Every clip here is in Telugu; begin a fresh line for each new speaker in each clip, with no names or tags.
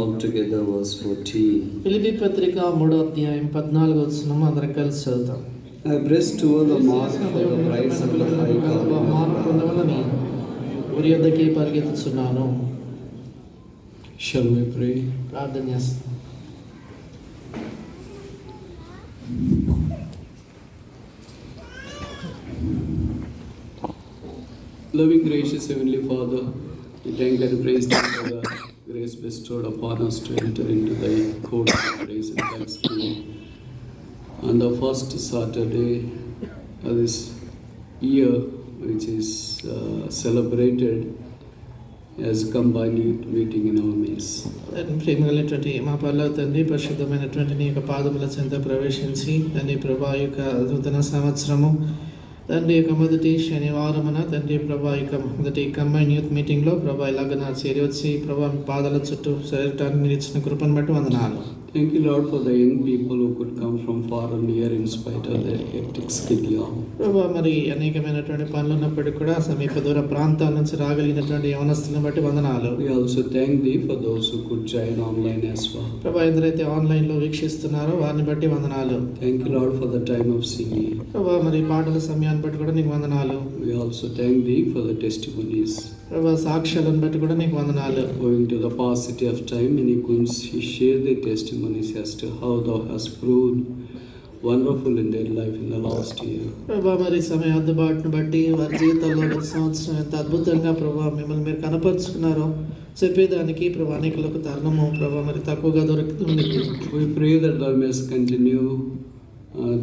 Altogether verse 14.
ఫిలిప్పీ పత్రిక 3వ అధ్యాయం 14వ వచనం అందరం కలిసి చదువుతాం.
I press toward the mark for the prize of the high calling of God.
పొందవలని గురి యొద్దకి పరిగెత్తుచున్నాను.
Shall we pray?
ప్రార్థన చేస్తాం.
Loving, gracious Heavenly Father, we thank and praise Thee for the grace bestowed upon us to enter into Thy courts of praise and thanksgiving on the first Saturday of this year, which is celebrated as combined youth meeting in our midst.
ప్రేమగలటువంటి మా పరలోక తండ్రి, పరిశుద్ధమైనటువంటి నీ యొక్క పాదముల చెంత ప్రవేశించి తండ్రి ప్రభా యొక్క నూతన సంవత్సరము తండ్రి యొక్క మొదటి శనివారమున తండ్రి ప్రభా యొక్క మొదటి కంబైన్ యూత్ మీటింగ్లో ప్రభా ఇలాగ నా చేరి వచ్చి ప్రభా పాదాల చుట్టూ చేరటానికి మీరు ఇచ్చిన కృపను బట్టి వందనాలు.
Thank you, Lord, for the young people who could come from far and near in spite of their hectic schedule.
ప్రభా మరి అనేకమైనటువంటి పనులు ఉన్నప్పటికీ కూడా సమీప దూర ప్రాంతాల నుంచి రాగలిగినటువంటి యవనస్తులను బట్టి వందనాలు.
We also thank Thee for those who could join online as well.
ప్రభా ఎందరైతే ఆన్లైన్లో వీక్షిస్తున్నారో వారిని బట్టి వందనాలు.
Thank you, Lord, for the time of singing.
ప్రభా మరి పాటల సమయాన్ని బట్టి కూడా నీకు వందనాలు.
We also thank Thee for the testimonies.
ప్రభా సాక్ష్యాలను బట్టి కూడా నీకు వందనాలు.
Going to the paucity of time, many could share their testimonies as to how Thou hast proved wonderful in their life in the last year.
ప్రభా మరి సమయ అందుబాటును బట్టి వారి జీవితాల్లో గత సంవత్సరం ఎంత అద్భుతంగా ప్రభా మిమ్మల్ని మీరు కనపరుచుకున్నారో చెప్పేదానికి ప్రభా అనేకులకు తరుణము ప్రభా మరి తక్కువగా దొరుకుతుంది.
We pray that Thou mayst continue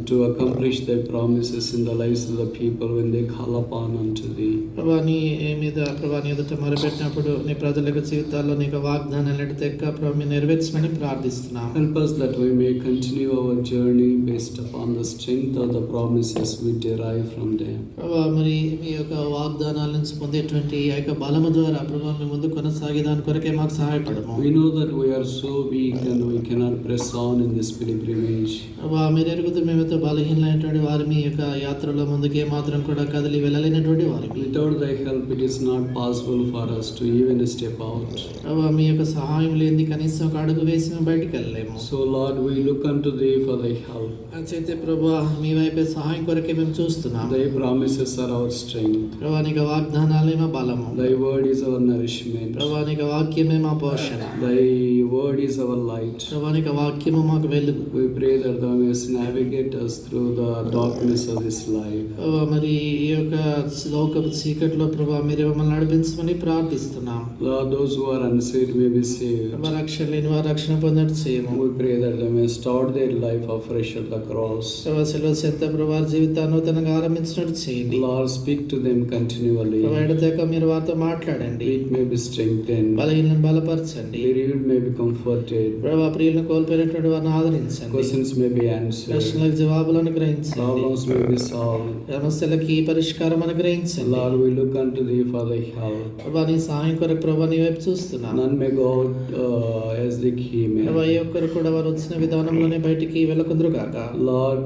to accomplish Thy promises in the lives of the people when they call upon unto Thee.
ప్రభా నీ మీద ప్రభా నీ ఎదుట మొరపెట్టినప్పుడు నీ ప్రజల యొక్క జీవితాల్లో నీకు వాగ్దానాలు తెక్క ప్రభా మీరు నెరవేర్చమని ప్రార్థిస్తున్నాం.
Help us that we may continue our journey based upon the strength of the promises we derive from them.
ప్రభా మరి మీ యొక్క వాగ్దానాల నుంచి పొందేటువంటి ఆ యొక్క బలము ద్వారా ప్రభా మీ ముందు కొనసాగేదాని కొరకే మాకు సహాయపడము.
We know that we are so weak and we cannot press on in this pilgrimage.
ప్రభా మీరు ఎరుగుతూ మేమైతే బలహీనమైనటువంటి వారి మీ యొక్క యాత్రలో ముందుకే మాత్రం కూడా కదిలి వెళ్ళలేనటువంటి వారి
Without Thy help it is not possible for us to even step out.
ప్రభా మీ యొక్క సహాయం లేని కనీసం ఒక అడుగు వేసి మేము బయటికి వెళ్ళలేము.
So Lord, we look unto Thee for Thy help.
అంచేతే ప్రభా మీ వైపే సహాయం కొరకే మేము చూస్తున్నాం.
Thy promises are our strength.
ప్రభా నీకు వాగ్దానాలే మా బలము.
Thy word is our nourishment.
ప్రభా నీకు వాక్యమే మా పోషణ.
Thy word is our light.
ప్రభా నీకు వాక్యము మాకు వెలుగు.
We pray that Thou mayst navigate us through the darkness of this life.
ప్రభా మరి ఈ యొక్క లోకపు చీకట్లో ప్రభా మీరు మమ్మల్ని నడిపించమని ప్రార్థిస్తున్నాం.
Lord, those who are unsaved may be saved.
ప్రభా రక్షణ లేని వారు రక్షణ పొందడం చేయము.
We pray that they may start their life afresh at the cross.
ప్రభా శిలువ చెంత ప్రభా జీవితాన్ని నూతనంగా ఆరంభించినట్టు చేయండి.
Lord, speak to them continually.
ప్రభా ఎడతెగక మీరు వారితో మాట్లాడండి.
Weak may be strengthened.
బలహీనలను బలపరచండి.
Bereaved may be comforted.
ప్రభా ప్రియులను కోల్పోయినటువంటి వారిని ఆదరించండి.
Questions may be answered.
ప్రశ్నలకు జవాబులు అనుగ్రహించండి.
Problems may be solved.
సమస్యలకి పరిష్కారం అనుగ్రహించండి.
Lord, we look unto Thee for Thy help.
ప్రభా నీ సహాయం కొరకు ప్రభా నీ వైపు చూస్తున్నాను.
None may go out as they came in.
ప్రభా ఏ ఒక్కరు కూడా వారు వచ్చిన విధానంలోనే బయటికి వెళ్ళకుందరు గాక.
Lord,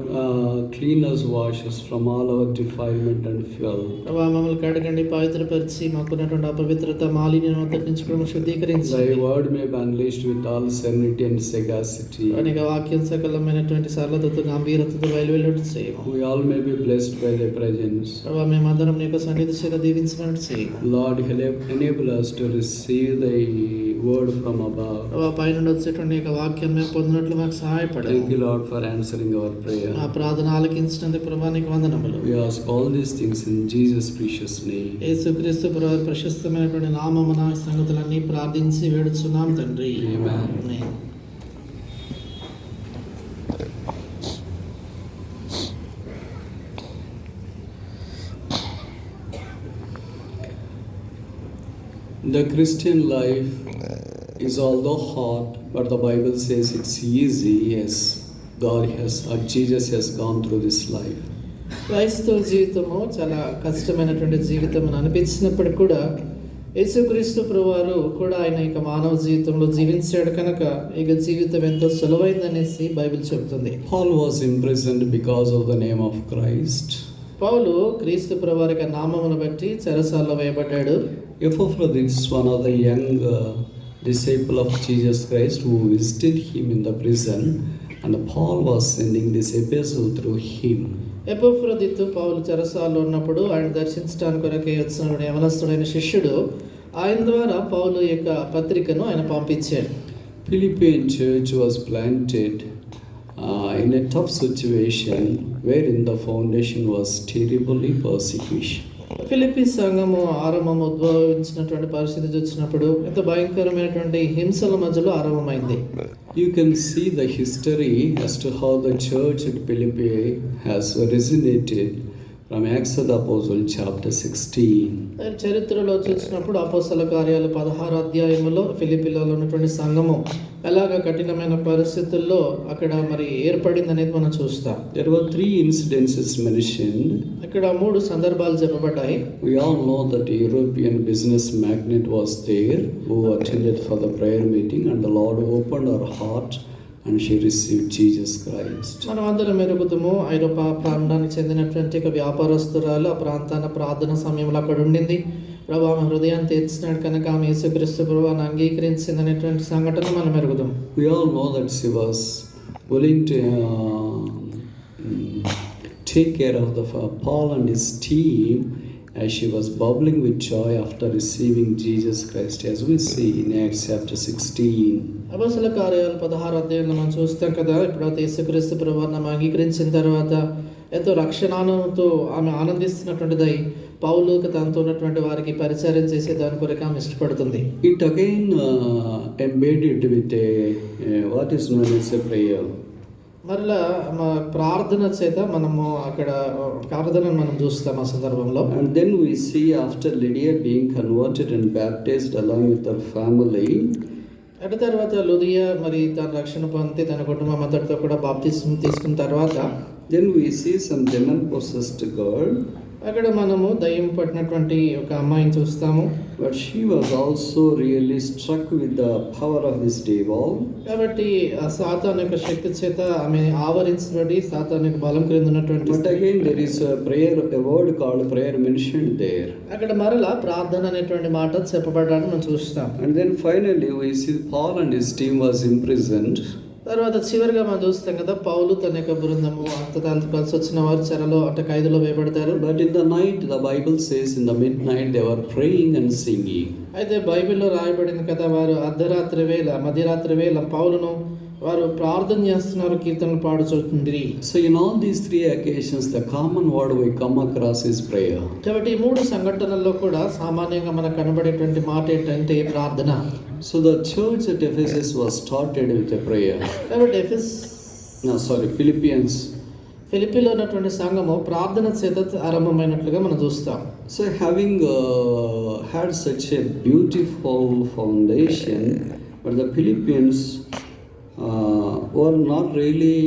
clean us, wash us from all our defilement and filth.
ప్రభా మమ్మల్ని కడగండి, పవిత్రపరిచి మాకున్నటువంటి అపవిత్రత మాలిన్యం అంతటి నుంచి కూడా శుద్ధీకరించండి.
Thy word may be unleashed with all serenity and sagacity.
అనేక వాక్యం సకలమైనటువంటి సరళతతో గంభీరతతో బయలువెళ్ళట్టు చేయము.
We all may be blessed by Thy presence.
ప్రభా మేమందరం నీ యొక్క సన్నిధి చేత దీవించమని చేయము.
Lord, enable us to receive Thy word from above.
ప్రభా పైనుండి వచ్చేటువంటి యొక్క వాక్యం మేము పొందినట్లు మాకు సహాయపడండి.
Thank you, Lord, for answering our prayer.
ఆ ప్రార్థన ఆలకించినందుకు ప్రభా నీకు వందనములు.
We ask all these things in Jesus' precious name.
యేసుక్రీస్తు ప్రభు ప్రశస్తమైనటువంటి నామమున ఈ సంగతులన్నీ ప్రార్థించి వేడుచున్నాం తండ్రి.
Amen.
Amen.
The Christian life is although hard, but the Bible says it's easy as Jesus has gone through this life.
క్రైస్తవ జీవితము చాలా కష్టమైనటువంటి జీవితం అని అనిపించినప్పటికీ కూడా యేసుక్రీస్తు ప్రభువారు కూడా ఆయన ఇక మానవ జీవితంలో జీవించాడు కనుక ఇక జీవితం ఎంతో సులువైందనేసి బైబిల్ చెబుతుంది.
Paul was imprisoned because of the name of Christ.
పౌలు క్రీస్తు ప్రభువారి నామమును బట్టి చెరసాలలో వేయబడ్డాడు.
Epaphroditus, one of the young disciple of Jesus Christ who visited him in the prison, and Paul was sending this epistle through him.
Epaphroditus పౌలు చెరసాల్లో ఉన్నప్పుడు ఆయన దర్శించడానికి కొరకే వచ్చిన యవనస్తుడైన శిష్యుడు ఆయన ద్వారా పౌలు యొక్క పత్రికను ఆయన పంపించాడు.
Philippian church was planted in a tough situation wherein the foundation was terribly persecution.
Philippi సంఘము ఆరంభం ఉద్భవించినటువంటి పరిస్థితి చూసినప్పుడు ఎంత భయంకరమైనటువంటి హింసల మధ్యలో ఆరంభమైంది.
You can see the history as to how the church at Philippi has originated from Acts of the Apostle chapter 16.
చరిత్రలో చూసినప్పుడు అపోస్తల కార్యాలు 16వ అధ్యాయములో ఫిలిప్పీలో ఉన్నటువంటి సంఘము ఎలాగ కఠినమైన పరిస్థితుల్లో అక్కడ మరి ఏర్పడింది అనేది మనం చూస్తాం.
There were 3 incidences mentioned.
ఇక్కడ 3 సందర్భాలు చెప్పబడ్డాయి.
We all know that a European business magnate was there who attended for the prayer meeting, and the Lord opened her heart and she received Jesus Christ.
మనం అందరం ఎరుగుతాము, ఐరోపా ప్రాంతానికి చెందినటువంటి ఒక వ్యాపారస్తురాలు ఆ ప్రాంతాన ప్రార్థన సమయంలో అక్కడ ఉండింది. ప్రభు ఆమె హృదయాన్ని తెరిచినాడు కనుక ఆమె యేసుక్రీస్తు ప్రభువుని అంగీకరించింది అనేటువంటి సంఘటన మనం ఎరుగుదాం.
We all know that she was willing to take care of the Paul and his team as she was bubbling with joy after receiving Jesus Christ, as we see in Acts chapter 16.
అపోస్తల కార్యాలు 16వ అధ్యాయంలో మనం చూస్తాం కదా, ఇప్పుడు యేసుక్రీస్తు ప్రభువుని అంగీకరించిన తర్వాత ఎంతో రక్షణానంతో ఆమె ఆనందిస్తున్నటువంటిదై పౌలుకు తనతో ఉన్నటువంటి వారికి పరిచర్య చేసే దాని కొరకు ఆమె ఇష్టపడుతుంది.
It again embedded with what is known as a prayer.
మరలా ప్రార్థన చేత మనము అక్కడ ప్రార్థనను మనం చూస్తాం ఆ సందర్భంలో.
And then we see after Lydia being converted and baptized along with her family,
అటు తర్వాత లుదియా మరి తన రక్షణ పొంది తన కుటుంబం అంతటితో కూడా బాప్తిస్మం తీసుకున్న తర్వాత
then we see some demon possessed girl.
అక్కడ మనము దయ్యం పట్టినటువంటి ఒక అమ్మాయిని చూస్తాము.
But she was also really struck with the power of this devil.
కాబట్టి ఆ సాతాను యొక్క శక్తి చేత ఆమె ఆవరించబడి సాతాను యొక్క బలం క్రింద ఉన్నటువంటి.
But again there is a prayer, a word called prayer mentioned there.
అక్కడ మరలా ప్రార్థన అనేటువంటి మాట చెప్పబడడాన్ని మనం చూస్తాం.
And then finally we see Paul and his team was imprisoned.
తర్వాత చివరిగా మనం చూస్తాం కదా, పౌలు తన యొక్క బృందము అంతదాంతో కలిసి వచ్చిన వారు చెరలో అంటే ఖైదులో వేయబడతారు.
But in the night, the Bible says in the midnight they were praying and singing.
అయితే బైబిల్లో రాయబడింది కదా, వారు అర్ధరాత్రి వేళ మధ్యరాత్రి వేళ పౌలును వారు ప్రార్థన చేస్తున్నారు, కీర్తనలు పాడుచుండిరి.
So in all these 3 occasions the common word we come across is prayer.
కాబట్టి ఈ 3 సంఘటనల్లో కూడా సామాన్యంగా మనకు కనబడేటువంటి మాట ఏంటంటే ప్రార్థన.
So the church at Ephesus was started with a prayer.
కాబట్టి
Philippians.
ఫిలిప్పీలో ఉన్నటువంటి సంఘము ప్రార్థన చేత ఆరంభమైనట్లుగా మనం చూస్తాం.
So having had such a beautiful foundation, but the Philippians were not really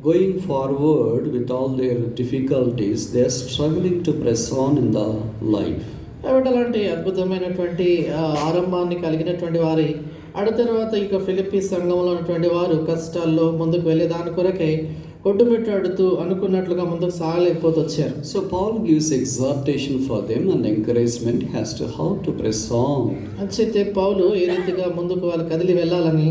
going forward with all their difficulties. They are struggling to press on in the life.
కాబట్టి అలాంటి అద్భుతమైనటువంటి ఆరంభాన్ని కలిగినటువంటి వారి అటు తర్వాత ఇక ఫిలిప్పీ సంఘంలో ఉన్నటువంటి వారు కష్టాల్లో ముందుకు వెళ్ళే దాని కొరకై కొట్టుమిట్టాడుతూ అనుకున్నట్లుగా ముందుకు సాగలేకపోతూ వచ్చారు.
So Paul gives exhortation for them and encouragement as to how to press on.
అయితే పౌలు ఏ రీతిగా ముందుకు వాళ్ళు కదిలి వెళ్ళాలని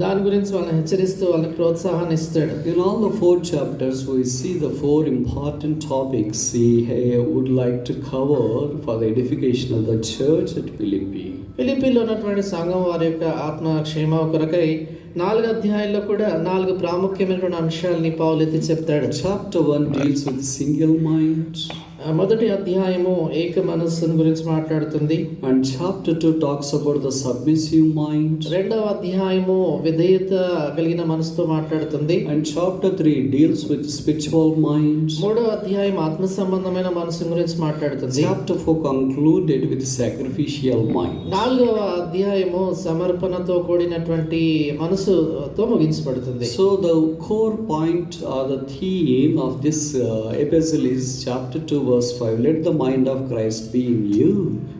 దాని గురించి వాళ్ళని హెచ్చరిస్తూ వాళ్ళకి ప్రోత్సాహాన్ని ఇస్తాడు.
In all the 4 chapters we see the 4 important topics he would like to cover for the edification of the church at Philippi.
ఫిలిప్పీలో ఉన్నటువంటి సంఘం వారి యొక్క ఆత్మక్షేమ కొరకై 4 అధ్యాయాల్లో కూడా 4 ప్రాముఖ్యమైనటువంటి అంశాలని పౌలు ఎత్తి చెప్తాడు.
Chapter 1 deals with single mind.
మొదటి అధ్యాయము ఏక మనస్సును గురించి మాట్లాడుతుంది.
And chapter 2 talks about the submissive mind.
రెండవ అధ్యాయము విధేయత కలిగిన మనసుతో మాట్లాడుతుంది.
And chapter 3 deals with spiritual mind.
మూడవ అధ్యాయం ఆత్మ సంబంధమైన మనసు గురించి మాట్లాడుతుంది.
Chapter 4 concluded with sacrificial mind.
నాలుగవ అధ్యాయము సమర్పణతో కూడినటువంటి మనసుతో ముగించబడుతుంది.
So the core point or the theme of this epistle is chapter 2 verse 5, let the mind of Christ be in you.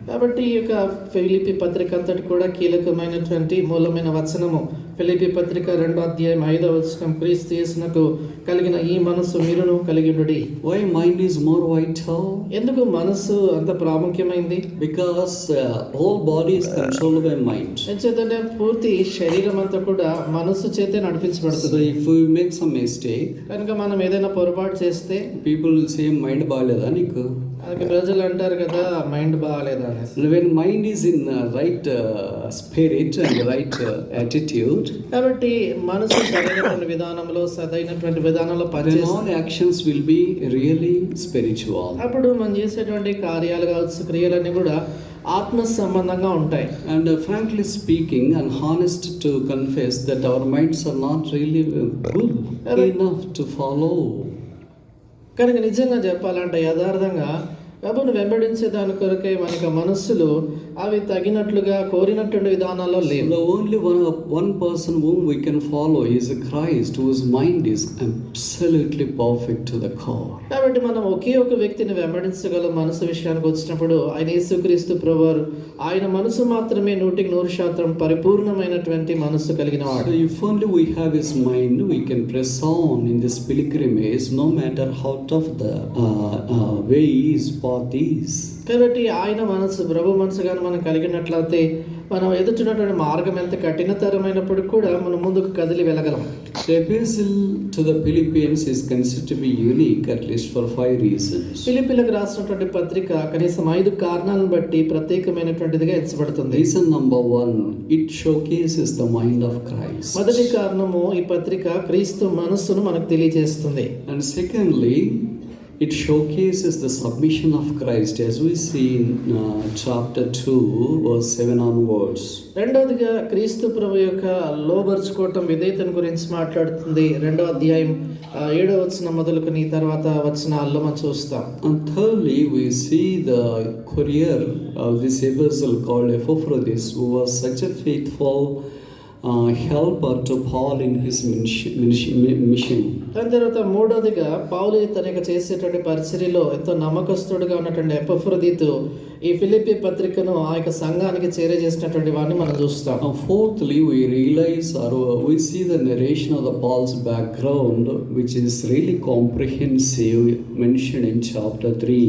కాబట్టి ఈ యొక్క ఫిలిప్పీ పత్రిక అంతటి కూడా కీలకమైనటువంటి మూలమైన వచనము. ఫిలిప్పీ పత్రిక 2వ అధ్యాయం 5వ వచనం, క్రీస్తు యేసునకు కలిగిన ఈ మనస్సు మీరును కలిగి ఉండుడి.
Why mind is more vital?
ఎందుకు మనస్సు అంత ప్రాముఖ్యమైంది?
Because whole body is controlled by mind.
ఎందుకంటే పూర్తి శరీరం అంతా కూడా మనస్సు చేతే నడిపించబడుతుంది.
So if we make some mistake,
కనుక మనం ఏదైనా పొరపాటు చేస్తే
people will say mind బాలేదా నీకు?
అలాగే ప్రజలు అంటారు కదా, మైండ్ బాగాలేదా అని.
When mind is in right spirit and right attitude,
కాబట్టి మనసు సరైనటువంటి విధానంలో సరైనటువంటి విధానంలో
then
పనిచేస్తే
all actions will be really spiritual.
అప్పుడు మనం చేసేటువంటి కార్యాలు కావచ్చు, క్రియలన్నీ కూడా ఆత్మ సంబంధంగా ఉంటాయి.
And frankly speaking and honest to confess that our minds are not really good enough to follow.
కనుక నిజంగా చెప్పాలంటే యథార్థంగా ప్రభువును వెంబడించే దాని కొరకే మనకి మనస్సులు అవి తగినట్లుగా కోరినటువంటి విధానాల్లో లేవు.
The only one person whom we can follow is Christ, whose mind is absolutely perfect to the core.
కాబట్టి మనం ఒకే ఒక వ్యక్తిని వెంబడించగల మనసు విషయానికి వచ్చినప్పుడు ఆయన యేసుక్రీస్తు ప్రభువారు. ఆయన మనసు మాత్రమే 100% పరిపూర్ణమైనటువంటి మనస్సు కలిగిన వాడు.
So if only we have his mind, we can press on in this pilgrimage, no matter how tough the way is, path is.
కాబట్టి ఆయన మనసు, ప్రభు మనసు కానీ మనం కలిగినట్లయితే మనం ఎదుర్కొన్నటువంటి మార్గం ఎంత కఠినతరమైనప్పుడు కూడా మనం ముందుకు కదిలి వెళ్ళగలం.
The epistle to the Philippians is considered to be unique at least for 5 reasons.
ఫిలిప్పీలకు రాసినటువంటి పత్రిక కనీసం 5 కారణాలను బట్టి ప్రత్యేకమైనటువంటిదిగా ఎంచబడుతుంది.
Reason number 1, it showcases the mind of Christ.
మొదటి కారణము, ఈ పత్రిక క్రీస్తు మనస్సును మనకు తెలియజేస్తుంది.
And secondly, it showcases the submission of Christ as we see in chapter 2 verse 7 onwards.
రెండవదిగా క్రీస్తు ప్రభు యొక్క లోబర్చుకోవటం, విధేయతను గురించి మాట్లాడుతుంది. 2వ అధ్యాయం 7వ వచనం మొదలుకొని తర్వాత వచనాల్లో మనం చూస్తాం.
And thirdly, we see the courier of this epistle called Epaphroditus, who was such a faithful helper to Paul in his mission.
దాని తర్వాత మూడవదిగా పౌలు తన యొక్క చేసేటువంటి పరిచర్యలో ఎంతో నమ్మకస్తుడుగా ఉన్నటువంటి ఎపఫ్రోదితు ఈ ఫిలిప్పీ పత్రికను ఆ యొక్క సంఘానికి చేరజేసినటువంటి వాడిని మనం చూస్తాం.
Fourthly, we realize or we see the narration of the Paul's background, which is really comprehensive, mentioned in chapter 3.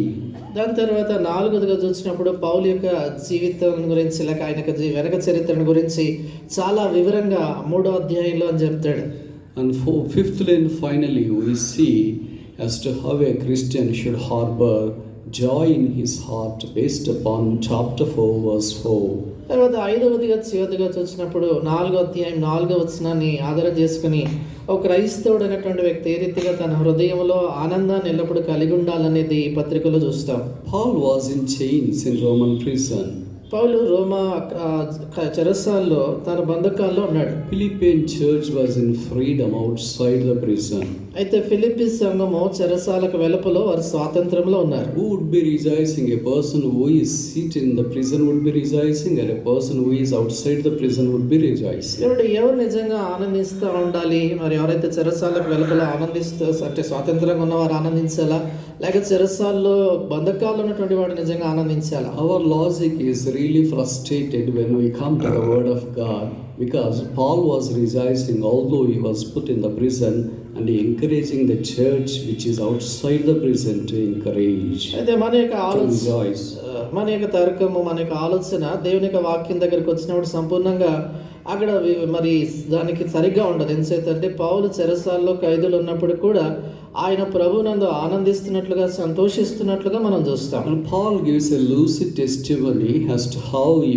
దాని తర్వాత 4వదిగా చూసినప్పుడు పౌలు యొక్క జీవితం గురించి, లేక ఆయన వెనక చరిత్రను గురించి చాలా వివరంగా 3వ అధ్యాయంలో అని చెప్తాడు.
And fifthly and finally, we see as to how a Christian should harbor joy in his heart based upon chapter 4 verse 4.
తర్వాత 5వదిగా చివరిగా చూసినప్పుడు 4వ అధ్యాయం 4వ వచనాన్ని ఆధారం చేసుకుని ఒక క్రైస్తవుడు అనేటువంటి వ్యక్తి ఏ రీతిగా తన హృదయంలో ఆనందాన్ని ఎల్లప్పుడూ కలిగి ఉండాలనేది ఈ పత్రికలో చూస్తాం.
Paul was in chains in Roman prison.
పౌలు రోమా చెరసాల్లో తన బంధకాల్లో ఉన్నాడు.
Philippian church was in freedom outside the prison.
అయితే ఫిలిప్పీ సంఘము చెరసాలకు వెలుపల వారు స్వాతంత్రంలో ఉన్నారు.
Who would be rejoicing? A person who is seated in the prison would be rejoicing, and a person who is outside the prison would be rejoicing.
ఎవరు నిజంగా ఆనందిస్తూ ఉండాలి? మరి ఎవరైతే చెరసాలకు వెలుపల ఆనందిస్తూ, అంటే స్వాతంత్రంగా ఉన్నవారు ఆనందించాలా, లేక చెరసాల్లో బంధకాల్లో ఉన్నటువంటి వాడు నిజంగా ఆనందించాలా?
Our logic is really frustrated when we come to the word of God, because Paul was rejoicing although he was put in the prison, and encouraging the church which is outside the prison to encourage.
అయితే మన యొక్క ఆలోచన, మన యొక్క తర్కము, మన యొక్క ఆలోచన దేవుని యొక్క వాక్యం దగ్గరికి వచ్చినప్పుడు సంపూర్ణంగా అక్కడ మరి దానికి సరిగ్గా ఉండదు. ఎందుకంటే పౌలు చెరసాల్లో ఖైదులు ఉన్నప్పుడు కూడా ఆయన ప్రభునందు ఆనందిస్తున్నట్లుగా, సంతోషిస్తున్నట్లుగా మనం చూస్తాం.
And Paul gives a lucid testimony as to how he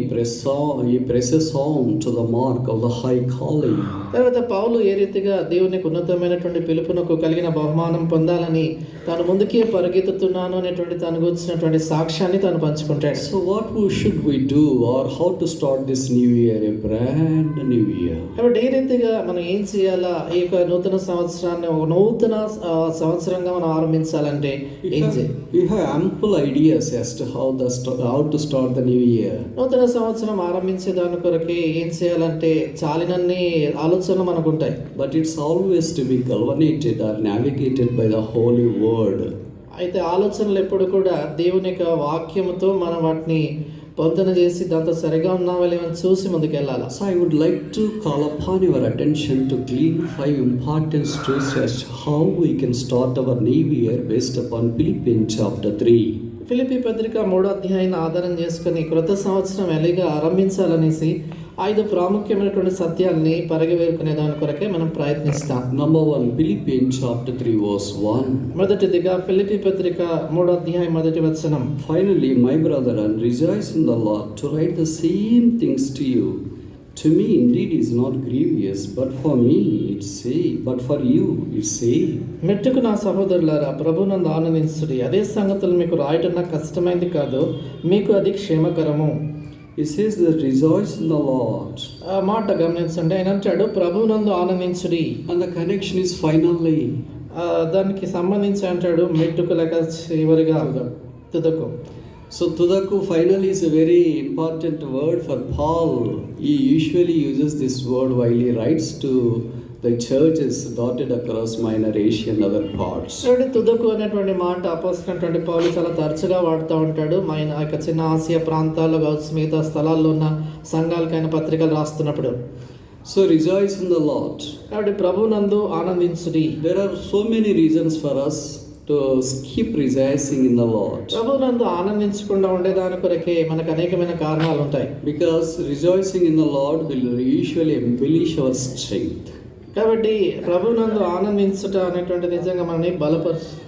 presses on to the mark of the high calling.
తర్వాత పౌలు ఏ రీతిగా దేవునికి ఉన్నతమైనటువంటి పిలుపునకు కలిగిన బహుమానం పొందాలని తాను ముందుకే పరిగెత్తుతున్నాను అనేటువంటి తను గురించినటువంటి సాక్ష్యాన్ని తాను పంచుకుంటాడు.
So what should we do, or how to start this new year, a brand new year?
కాబట్టి ఏ రీతిగా మనం ఏం చేయాలా? ఈ యొక్క నూతన సంవత్సరాన్ని ఒక నూతన సంవత్సరంగా మనం ఆరంభించాలంటే ఏం చేయాలి?
You have ample ideas as to how to start the new year.
నూతన సంవత్సరం ఆరంభించే దాని కొరకే ఏం చేయాలంటే చాలినన్ని ఆలోచనలు మనకు ఉంటాయి.
But it's always to be culminated or navigated by the Holy Word.
అయితే ఆలోచనలు ఎప్పుడు కూడా దేవుని యొక్క వాక్యముతో మనం వాటిని పొందన చేసి దాంతో సరిగా ఉన్నావా లేవని చూసి ముందుకెళ్ళాలి.
So I would like to call upon your attention to glean 5 important truths as to how we can start our new year based upon Philippians chapter 3.
Philippi పత్రిక 3వ అధ్యాయాన్ని ఆధారం చేసుకుని క్రొత్త సంవత్సరం ఎలాగా ఆరంభించాలనేసి 5 ప్రాముఖ్యమైనటువంటి సత్యాల్ని పరిగవేరుకునే దాని కొరకే మనం ప్రయత్నిస్తాం.
Number 1, Philippians chapter 3 verse 1.
మొదటిదిగా ఫిలిప్పీ పత్రిక 3వ అధ్యాయం మొదటి వచనం.
Finally, my brethren, rejoice in the Lord. To write the same things to you, to me indeed is not grievous, but for me it's safe, but for you it's safe.
మెట్టుకు నా సహోదరులారా, ప్రభునందు ఆనందించుడి. అదే సంగతులు మీకు రాయటం నాకు కష్టమైంది కాదు, మీకు అది క్షేమకరము.
It says that rejoice in the Lord.
ఆ మాట గమనించండి. ఆయన అంటాడు ప్రభునందు ఆనందించుడి.
And the connection is finally.
దానికి సంబంధించి అంటాడు మెట్టుకు లేక చివరిగా తుదకు.
So tudaku finally is a very important word for Paul. He usually uses this word while he writes to the churches dotted across Minor Asia and other parts.
తుదకు అనేటువంటి మాట అపోస్తలుడైనటువంటి పౌలు చాలా తరచుగా వాడుతూ ఉంటాడు. మన యొక్క చిన్న ఆసియా ప్రాంతాల్లో కావచ్చు, మిగతా స్థలాల్లో ఉన్న సంఘాలకైన పత్రికలు రాస్తున్నప్పుడు.
So rejoice in the Lord.
కాబట్టి ప్రభునందు ఆనందించుడి.
There are so many reasons for us to keep rejoicing in the Lord.
ప్రభునందు ఆనందించకుండా ఉండేదాని కొరకే మనకు అనేకమైన కారణాలు ఉంటాయి.
Because rejoicing in the Lord will usually embellish our strength.
కాబట్టి ప్రభునందు ఆనందించుట అనేటువంటి నిజంగా మనని బలపరుస్తుంది.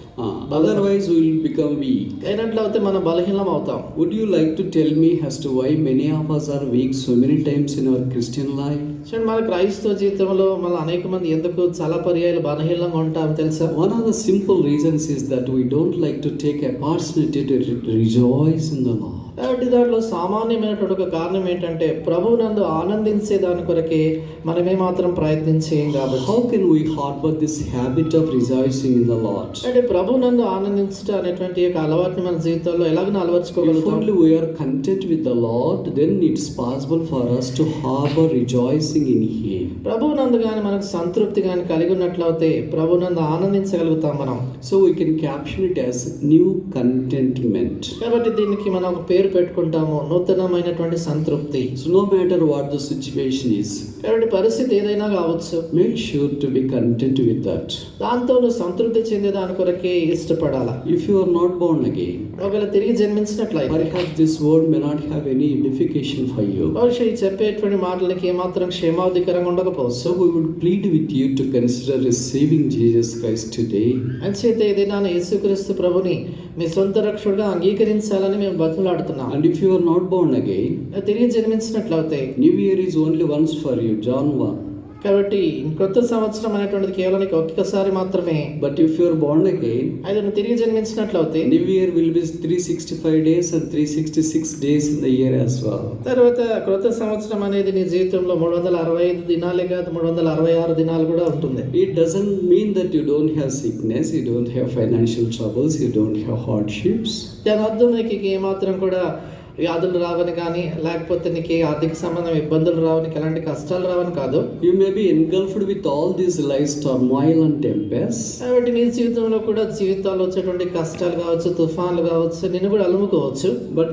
Otherwise we will become weak.
అయినట్లయితే మనం బలహీనం అవుతాం.
Would you like to tell me as to why many of us are weak so many times in our Christian life?
చూడండి, మన క్రైస్తవ జీవితంలో మన అనేక మంది ఎందుకు చాలా పర్యాయాలు బలహీనంగా ఉంటాం తెలుసా?
One of the simple reasons is that we don't like to take a opportunity to rejoice in the Lord.
కాబట్టి దాంట్లో సామాన్యమైనటువంటి ఒక కారణం ఏంటంటే ప్రభువునందు ఆనందించే దాని కొరకే మనమే మాత్రం ప్రయత్నించేయం కాబట్టి.
How can we harbor this habit of rejoicing in the Lord?
అంటే ప్రభువునందు ఆనందించడం అనేటువంటి ఒక అలవాటుని మన జీవితంలో ఎలాగైనా
If
అలవర్చుకోగలుగుతాం?
only we are content with the Lord, then it's possible for us to harbor rejoicing in Him.
ప్రభువునందు కానీ మనకు సంతృప్తి కానీ కలిగి ఉన్నట్లయితే ప్రభువునందు ఆనందించగలుగుతాం మనం.
So we can caption it as new contentment.
కాబట్టి దీనికి మనం ఒక పేరు పెట్టుకుంటాము, నూతనమైనటువంటి సంతృప్తి.
So no matter what the situation is,
కాబట్టి పరిస్థితి ఏదైనా కావచ్చు,
make sure to be content with that.
దాంతో నువ్వు సంతృప్తి చెందే దాని కొరకే ఇష్టపడాలా.
If you are not born again,
ఒకవేళ తిరిగి జన్మించినట్లయితే
perhaps this word may not have any edification for you.
బహుశా ఈ చెప్పేటువంటి మాటలకి ఏమాత్రం క్షేమాధికరంగా ఉండకపోవచ్చు.
So we would plead with you to consider receiving Jesus Christ today.
అంచేత ఏదైనా యేసుక్రీస్తు ప్రభుని మీ సొంత రక్షకుడిగా అంగీకరించాలని మేము బతులాడుతున్నాం.
And if you are not born again,
తిరిగి జన్మించినట్లయితే
New Year is only once for you, John 1.
కాబట్టి కొత్త సంవత్సరం అనేటువంటిది కేవలం నీకు ఒక్కసారి మాత్రమే.
But if you are born again,
అయితే నువ్వు తిరిగి జన్మించినట్లయితే
New Year will be 365 days and 366 days in the year as well.
తర్వాత క్రొత్త సంవత్సరం అనేది నీ జీవితంలో 365 దినాలే కాదు, 366 దినాలు కూడా ఉంటుంది.
It doesn't mean that you don't have sickness, you don't have financial troubles, you don't have hardships.
దాని అర్థం నీకు ఏమాత్రం కూడా వ్యాధులు రావని కానీ, లేకపోతే నీకు ఆర్థిక సంబంధం ఇబ్బందులు రావని, ఎలాంటి కష్టాలు రావని కాదు.
You may be engulfed with all these life's turmoil and tempests.
కాబట్టి నీ జీవితంలో కూడా జీవితాల్లో వచ్చేటువంటి కష్టాలు కావచ్చు, తుఫాన్లు కావచ్చు, నిన్ను కూడా అలుముకోవచ్చు.
But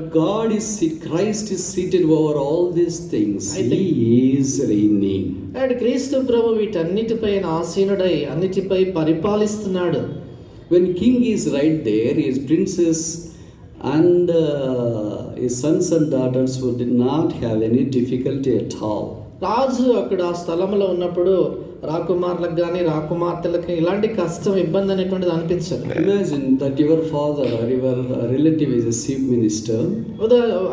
Christ is seated over all these things. He is reigning.
కాబట్టి క్రీస్తు ప్రభు వీటన్నిటిపైన ఆసీనుడై అన్నిటిపై పరిపాలిస్తున్నాడు.
When king is right there, his princes and his sons and daughters would not have any difficulty at all.
రాజు అక్కడ ఆ స్థలంలో ఉన్నప్పుడు రాకుమారులకు కానీ రాకుమార్తెలకు ఇలాంటి కష్టం, ఇబ్బంది అనేటువంటిది అనిపించదు.
Imagine that your father or your relative is a chief minister.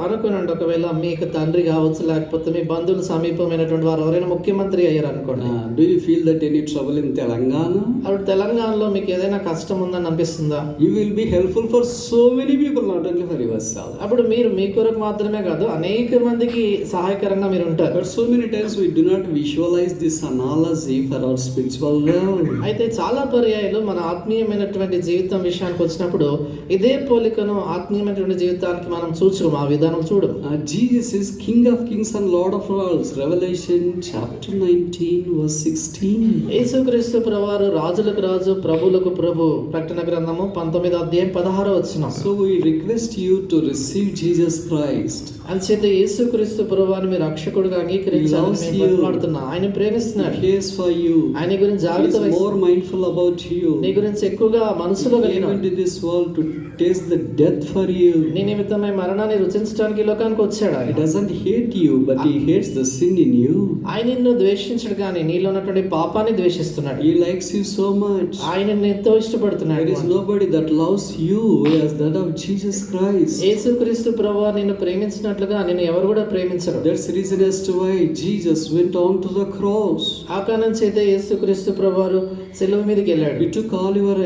అనుకోనండి, ఒకవేళ మీకు తండ్రి కావచ్చు, లేకపోతే మీ బంధువులు సమీపమైనటువంటి వారు ఎవరైనా ముఖ్యమంత్రి అయ్యారు అనుకోండి.
Do you feel that any trouble in Telangana?
అప్పుడు తెలంగాణలో మీకు ఏదైనా కష్టం ఉందని అనిపిస్తుందా?
You will be helpful for so many people, not only for yourself.
అప్పుడు మీరు మీ కొరకు మాత్రమే కాదు, అనేక మందికి సహాయకరంగా మీరు ఉంటారు.
But so many times we do not visualize this analogy for our spiritual well.
అయితే చాలా పర్యాయాలు మన ఆత్మీయమైనటువంటి జీవితం విషయానికి వచ్చినప్పుడు ఇదే పోలికను ఆత్మీయమైనటువంటి జీవితానికి మనం చూచు ఆ విధానం చూడు.
Jesus is King of Kings and Lord of Lords. Revelation chapter 19 verse 16.
యేసుక్రీస్తు ప్రభువారు రాజులకు రాజు ప్రభువులకు ప్రభు. ప్రకటన గ్రంథము 19:16.
So we request you to receive Jesus Christ.
అంచేత యేసుక్రీస్తు ప్రభువారిని మీ రక్షకుడిగా అంగీకరించాలని నేను బతిమాలుతున్నా. ఆయన ప్రేమిస్తున్నాడు.
He cares for you.
ఆయన గురించి జాగ్రత్త
He is more mindful about you.
నీ గురించి ఎక్కువగా మనసులో
He
కలిగిన
came into this world to taste the death for you.
నీ నిమిత్తమై మరణాన్ని రుచించడానికి ఈ లోకానికి వచ్చాడు.
He
ఆయన
doesn't hate you, but he hates the sin in you.
ఆయన నిన్ను ద్వేషించడు కానీ నీలో ఉన్నటువంటి పాపాన్ని ద్వేషిస్తున్నాడు.
He likes you so much.
ఆయన నిన్ను ఎంతో ఇష్టపడుతున్నాడు.
There is nobody that loves you as that of Jesus Christ.
యేసుక్రీస్తు ప్రభువు నిన్ను ప్రేమించినట్లుగా నిన్ను ఎవరు కూడా ప్రేమించరు.
That's the reason as to why Jesus went on to the cross.
ఆ కారణం చేత యేసుక్రీస్తు ప్రభువు సిలువ మీదకి వెళ్ళాడు.
He took all your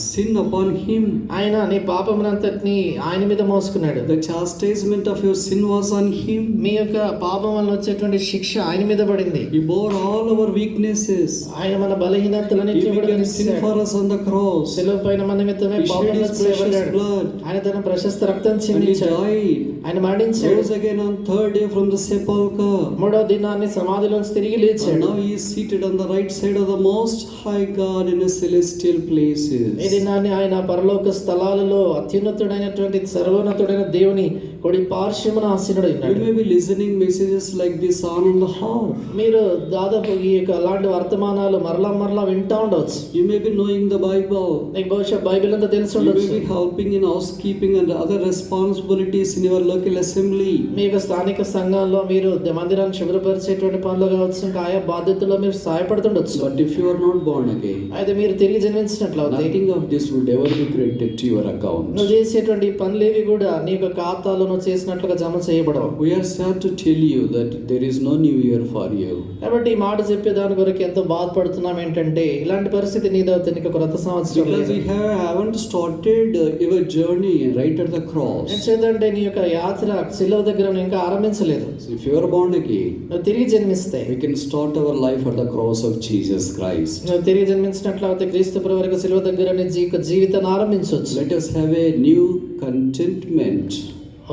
sin upon him.
ఆయన నీ పాపమునంతటిని ఆయన మీద మోసుకున్నాడు.
The chastisement of your sin was on him.
మీ యొక్క పాపం వల్ల వచ్చేటువంటి శిక్ష ఆయన మీద పడింది.
He bore all our weaknesses.
ఆయన మన బలహీనతలన్నిటిని
He
కూడా
became sin for us on the cross.
సిలువ పైన మన నిమిత్తమే
He shed
పాపములను
his precious
చేయబడ్డాడు.
blood.
ఆయన తన ప్రశస్త రక్తం
And he
చిందించాడు.
died.
ఆయన మరణించాడు.
Rose again on third day from the sepulchre.
మూడో దినాన్ని సమాధిలోంచి తిరిగి
And
లేచాడు.
now he is seated on the right side of the Most High God in a celestial
ఈ
places.
దినాన్ని ఆయన పరలోక స్థలాలలో అత్యున్నతుడైనటువంటి సర్వోన్నతుడైన దేవుని కుడి పార్శ్వమున ఆసీనుడై
You
ఉన్నాడు.
may be listening messages like this on and off.
మీరు దాదాపు ఈ యొక్క అలాంటి వర్తమానాలు మరలా వింటా ఉండవచ్చు.
You may be knowing the Bible.
నీకు బహుశా బైబిల్ అంతా తెలిసి
You may
ఉండొచ్చు.
be helping in housekeeping and other responsibilities in your local assembly.
మీ యొక్క స్థానిక సంఘంలో మీరు మందిరాన్ని శుభ్రపరిచేటువంటి పనులు కావచ్చు, ఇంకా ఆయా బాధ్యతల్లో మీరు సహాయపడుతుండొచ్చు.
But if you are not born again,
అయితే మీరు తిరిగి జన్మించినట్లయితే
nothing of this would ever be credited to your account.
నువ్వు చేసేటువంటి పనులేవి కూడా నీ యొక్క ఖాతాలో నువ్వు చేసినట్లుగా జమ చేయబడవు.
We are sad to tell you that there is no new year for you.
కాబట్టి ఈ మాట చెప్పే దాని కొరకు ఎంతో బాధపడుతున్నాం. ఏంటంటే ఇలాంటి పరిస్థితి నీదో నీకు కొత్త సంవత్సరం
Because we haven't started your journey right at the cross.
ఎందుకంటే నీ యొక్క యాత్ర సిలువ దగ్గర నువ్వు ఇంకా ఆరంభించలేదు.
So if you are born again,
నువ్వు తిరిగి జన్మిస్తే
we can start our life at the cross of Jesus Christ.
నువ్వు తిరిగి జన్మించినట్లయితే క్రీస్తు ప్రభువు యొక్క సిలువ దగ్గర నీ జీవితాన్ని ఆరంభించవచ్చు.
Let us have a new contentment.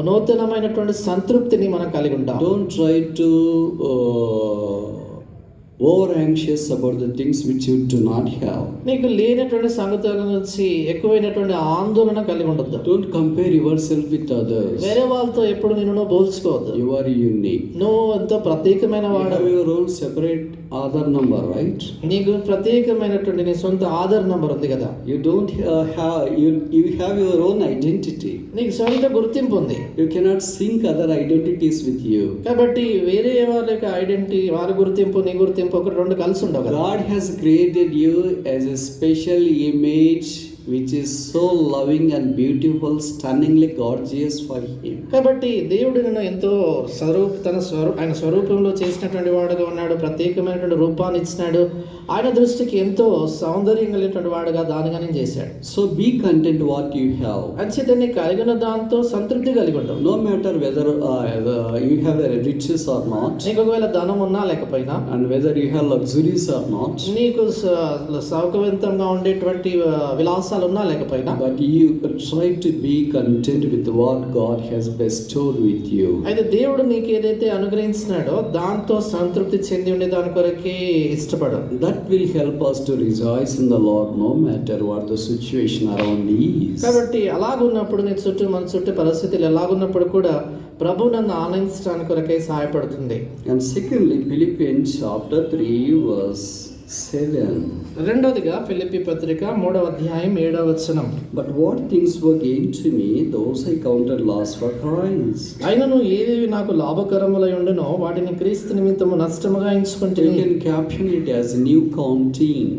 నూతనమైనటువంటి సంతృప్తిని మనం కలిగి ఉంటాం.
Don't try to over anxious about the things which you do not have.
నీకు లేనటువంటి సంగతుల నుంచి ఎక్కువైనటువంటి ఆందోళన కలిగి ఉండొద్దు.
Don't compare yourself with others.
వేరే వాళ్ళతో ఎప్పుడు నిన్ను పోల్చుకోవద్దు.
You are unique.
నువ్వు ఎంతో ప్రత్యేకమైన
You
వాడు.
have your own separate Aadhar number, right?
నీకు ప్రత్యేకమైనటువంటి నీ సొంత ఆధార్ నంబర్ ఉంది కదా.
You don't you have your own identity.
నీకు సొంత గుర్తింపు ఉంది.
You cannot sync other identities with you.
కాబట్టి వేరే వాళ్ళ యొక్క ఐడెంటిటీ, వారి గుర్తింపు, నీ గుర్తింపు ఒకటి రెండు కలిసి ఉండవు కదా.
God has created you as a special image which is so loving and beautiful, stunningly gorgeous for him.
కాబట్టి దేవుడు నిన్ను ఎంతో ఆయన స్వరూపంలో చేసినటువంటి వాడుగా ఉన్నాడు. ప్రత్యేకమైనటువంటి రూపాన్ని ఇచ్చినాడు. ఆయన దృష్టికి ఎంతో సౌందర్యం కలిగినటువంటి వాడుగా దానిగా నేను చేశాడు.
So be content what you have.
అంచేత నీ కలిగిన దాంతో సంతృప్తి కలిగి ఉండవు.
No matter whether you have riches or not,
నీకు ఒకవేళ ధనం ఉన్నా లేకపోయినా,
and whether you have luxuries or not,
నీకు సౌకర్యవంతంగా ఉండేటువంటి విలాసాలు ఉన్నా లేకపోయినా,
but you try to be content with what God has bestowed with you.
అయితే దేవుడు నీకు ఏదైతే అనుగ్రహించినాడో దాంతో సంతృప్తి చెంది ఉండే దాని కొరకే ఇష్టపడు.
That will help us to rejoice in the Lord no matter what the situation around is.
కాబట్టి అలాగున్నప్పుడు నీ చుట్టూ మన చుట్టూ పరిస్థితులు ఎలాగున్నప్పుడు కూడా ప్రభు నన్ను ఆనందించడానికి కొరకే సహాయపడుతుంది.
And secondly, Philippians chapter 3 verse 7.
రెండోదిగా ఫిలిప్పీ పత్రిక 3:7.
But what things were gained to me, those I counted loss for Christ.
అయినను ఏవేవి నాకు లాభకరములై ఉండెనో వాటిని క్రీస్తు నిమిత్తము నష్టముగా ఎంచుకుంటుని.
You can caption it as new counting.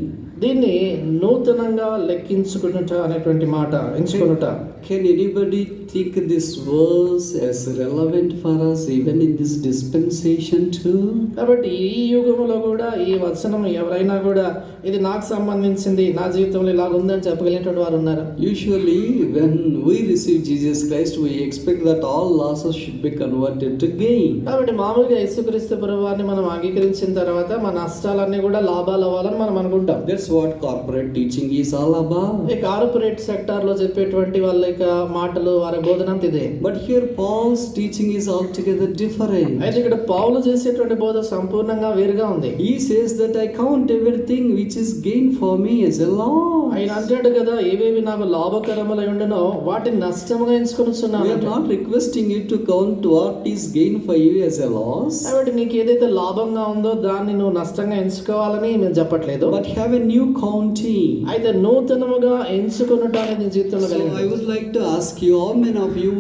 దీన్ని నూతనంగా లెక్కించుకునుట అనేటువంటి మాట ఎంచుకునుట.
Can anybody think this verse as relevant for us even in this dispensation too?
కాబట్టి ఈ యుగంలో కూడా ఈ వచనం ఎవరైనా కూడా ఇది నాకు సంబంధించింది, నా జీవితంలో ఇలాగ ఉందని చెప్పగలిగినటువంటి వారు ఉన్నారు.
Usually when we receive Jesus Christ, we expect that all losses should be converted to gain.
కాబట్టి మామూలుగా యేసుక్రీస్తు ప్రభువాన్ని మనం అంగీకరించిన తర్వాత మన నష్టాలన్నీ కూడా లాభాలు అవ్వాలని మనం అనుకుంటాం.
That's what corporate teaching is all about.
ఈ కార్పొరేట్ సెక్టార్ లో చెప్పేటువంటి వాళ్ళ యొక్క మాటలు, వారి బోధన అంత ఇదే.
But here Paul's teaching is altogether different.
అయితే ఇక్కడ పౌలు చేసేటువంటి బోధ సంపూర్ణంగా వేరుగా ఉంది.
He says that I count everything which is gain for me as a loss.
ఆయన అంటాడు కదా, ఏవేవి నాకు లాభకరములై ఉండనో వాటిని నష్టముగా
We
ఎంచుకొనుచున్నాను.
are not requesting you to count what is gain for you as a loss,
కాబట్టి నీకు ఏదైతే లాభంగా ఉందో దాన్ని నువ్వు నష్టంగా ఎంచుకోవాలని మేము చెప్పట్లేదు.
but have a new counting.
అయితే నూతనముగా ఎంచుకొనుట అనేది నీ జీవితంలో
So I
కలిగింది.
would like to ask you, how many of you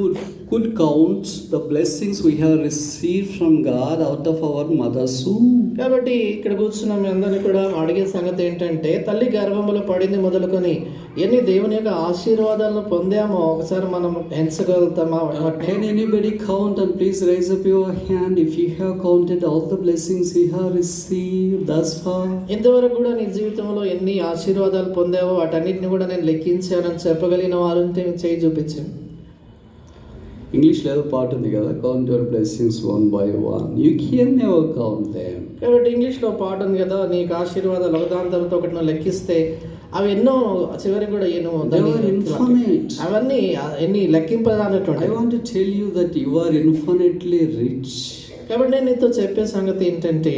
could count the blessings we have received from God out of our mother's womb?
కాబట్టి ఇక్కడ కూర్చున్న మీ అందరినీ కూడా అడిగే సంగతి ఏంటంటే, తల్లి గర్భములో పడింది మొదలుకొని ఎన్ని దేవుని యొక్క ఆశీర్వాదాలను పొందామో ఒకసారి మనం ఎంచగలుగుతామా?
Can anybody count, and please raise up your hand if you have counted all the blessings you have received thus far?
ఇంతవరకు కూడా నీ జీవితంలో ఎన్ని ఆశీర్వాదాలు పొందావో వాటన్నిటిని కూడా నేను లెక్కించానని చెప్పగలిగిన వారు ఉంటే మీరు చేయి చూపించండి.
ఇంగ్లీష్ లో పాట ఉంది కదా, count your blessings one by one, you can never count them.
కాబట్టి ఇంగ్లీష్లో పాట ఉంది కదా, నీకు ఆశీర్వాదాలు ఒకదాని తర్వాత ఒకటి నువ్వు లెక్కిస్తే అవి ఎన్నో చివరికి కూడా
infinite.
అవన్నీ ఎన్ని లెక్కింపదనేటువంటి.
I want to tell you that you are infinitely rich.
కాబట్టి నేను నీతో చెప్పే సంగతి ఏంటంటే,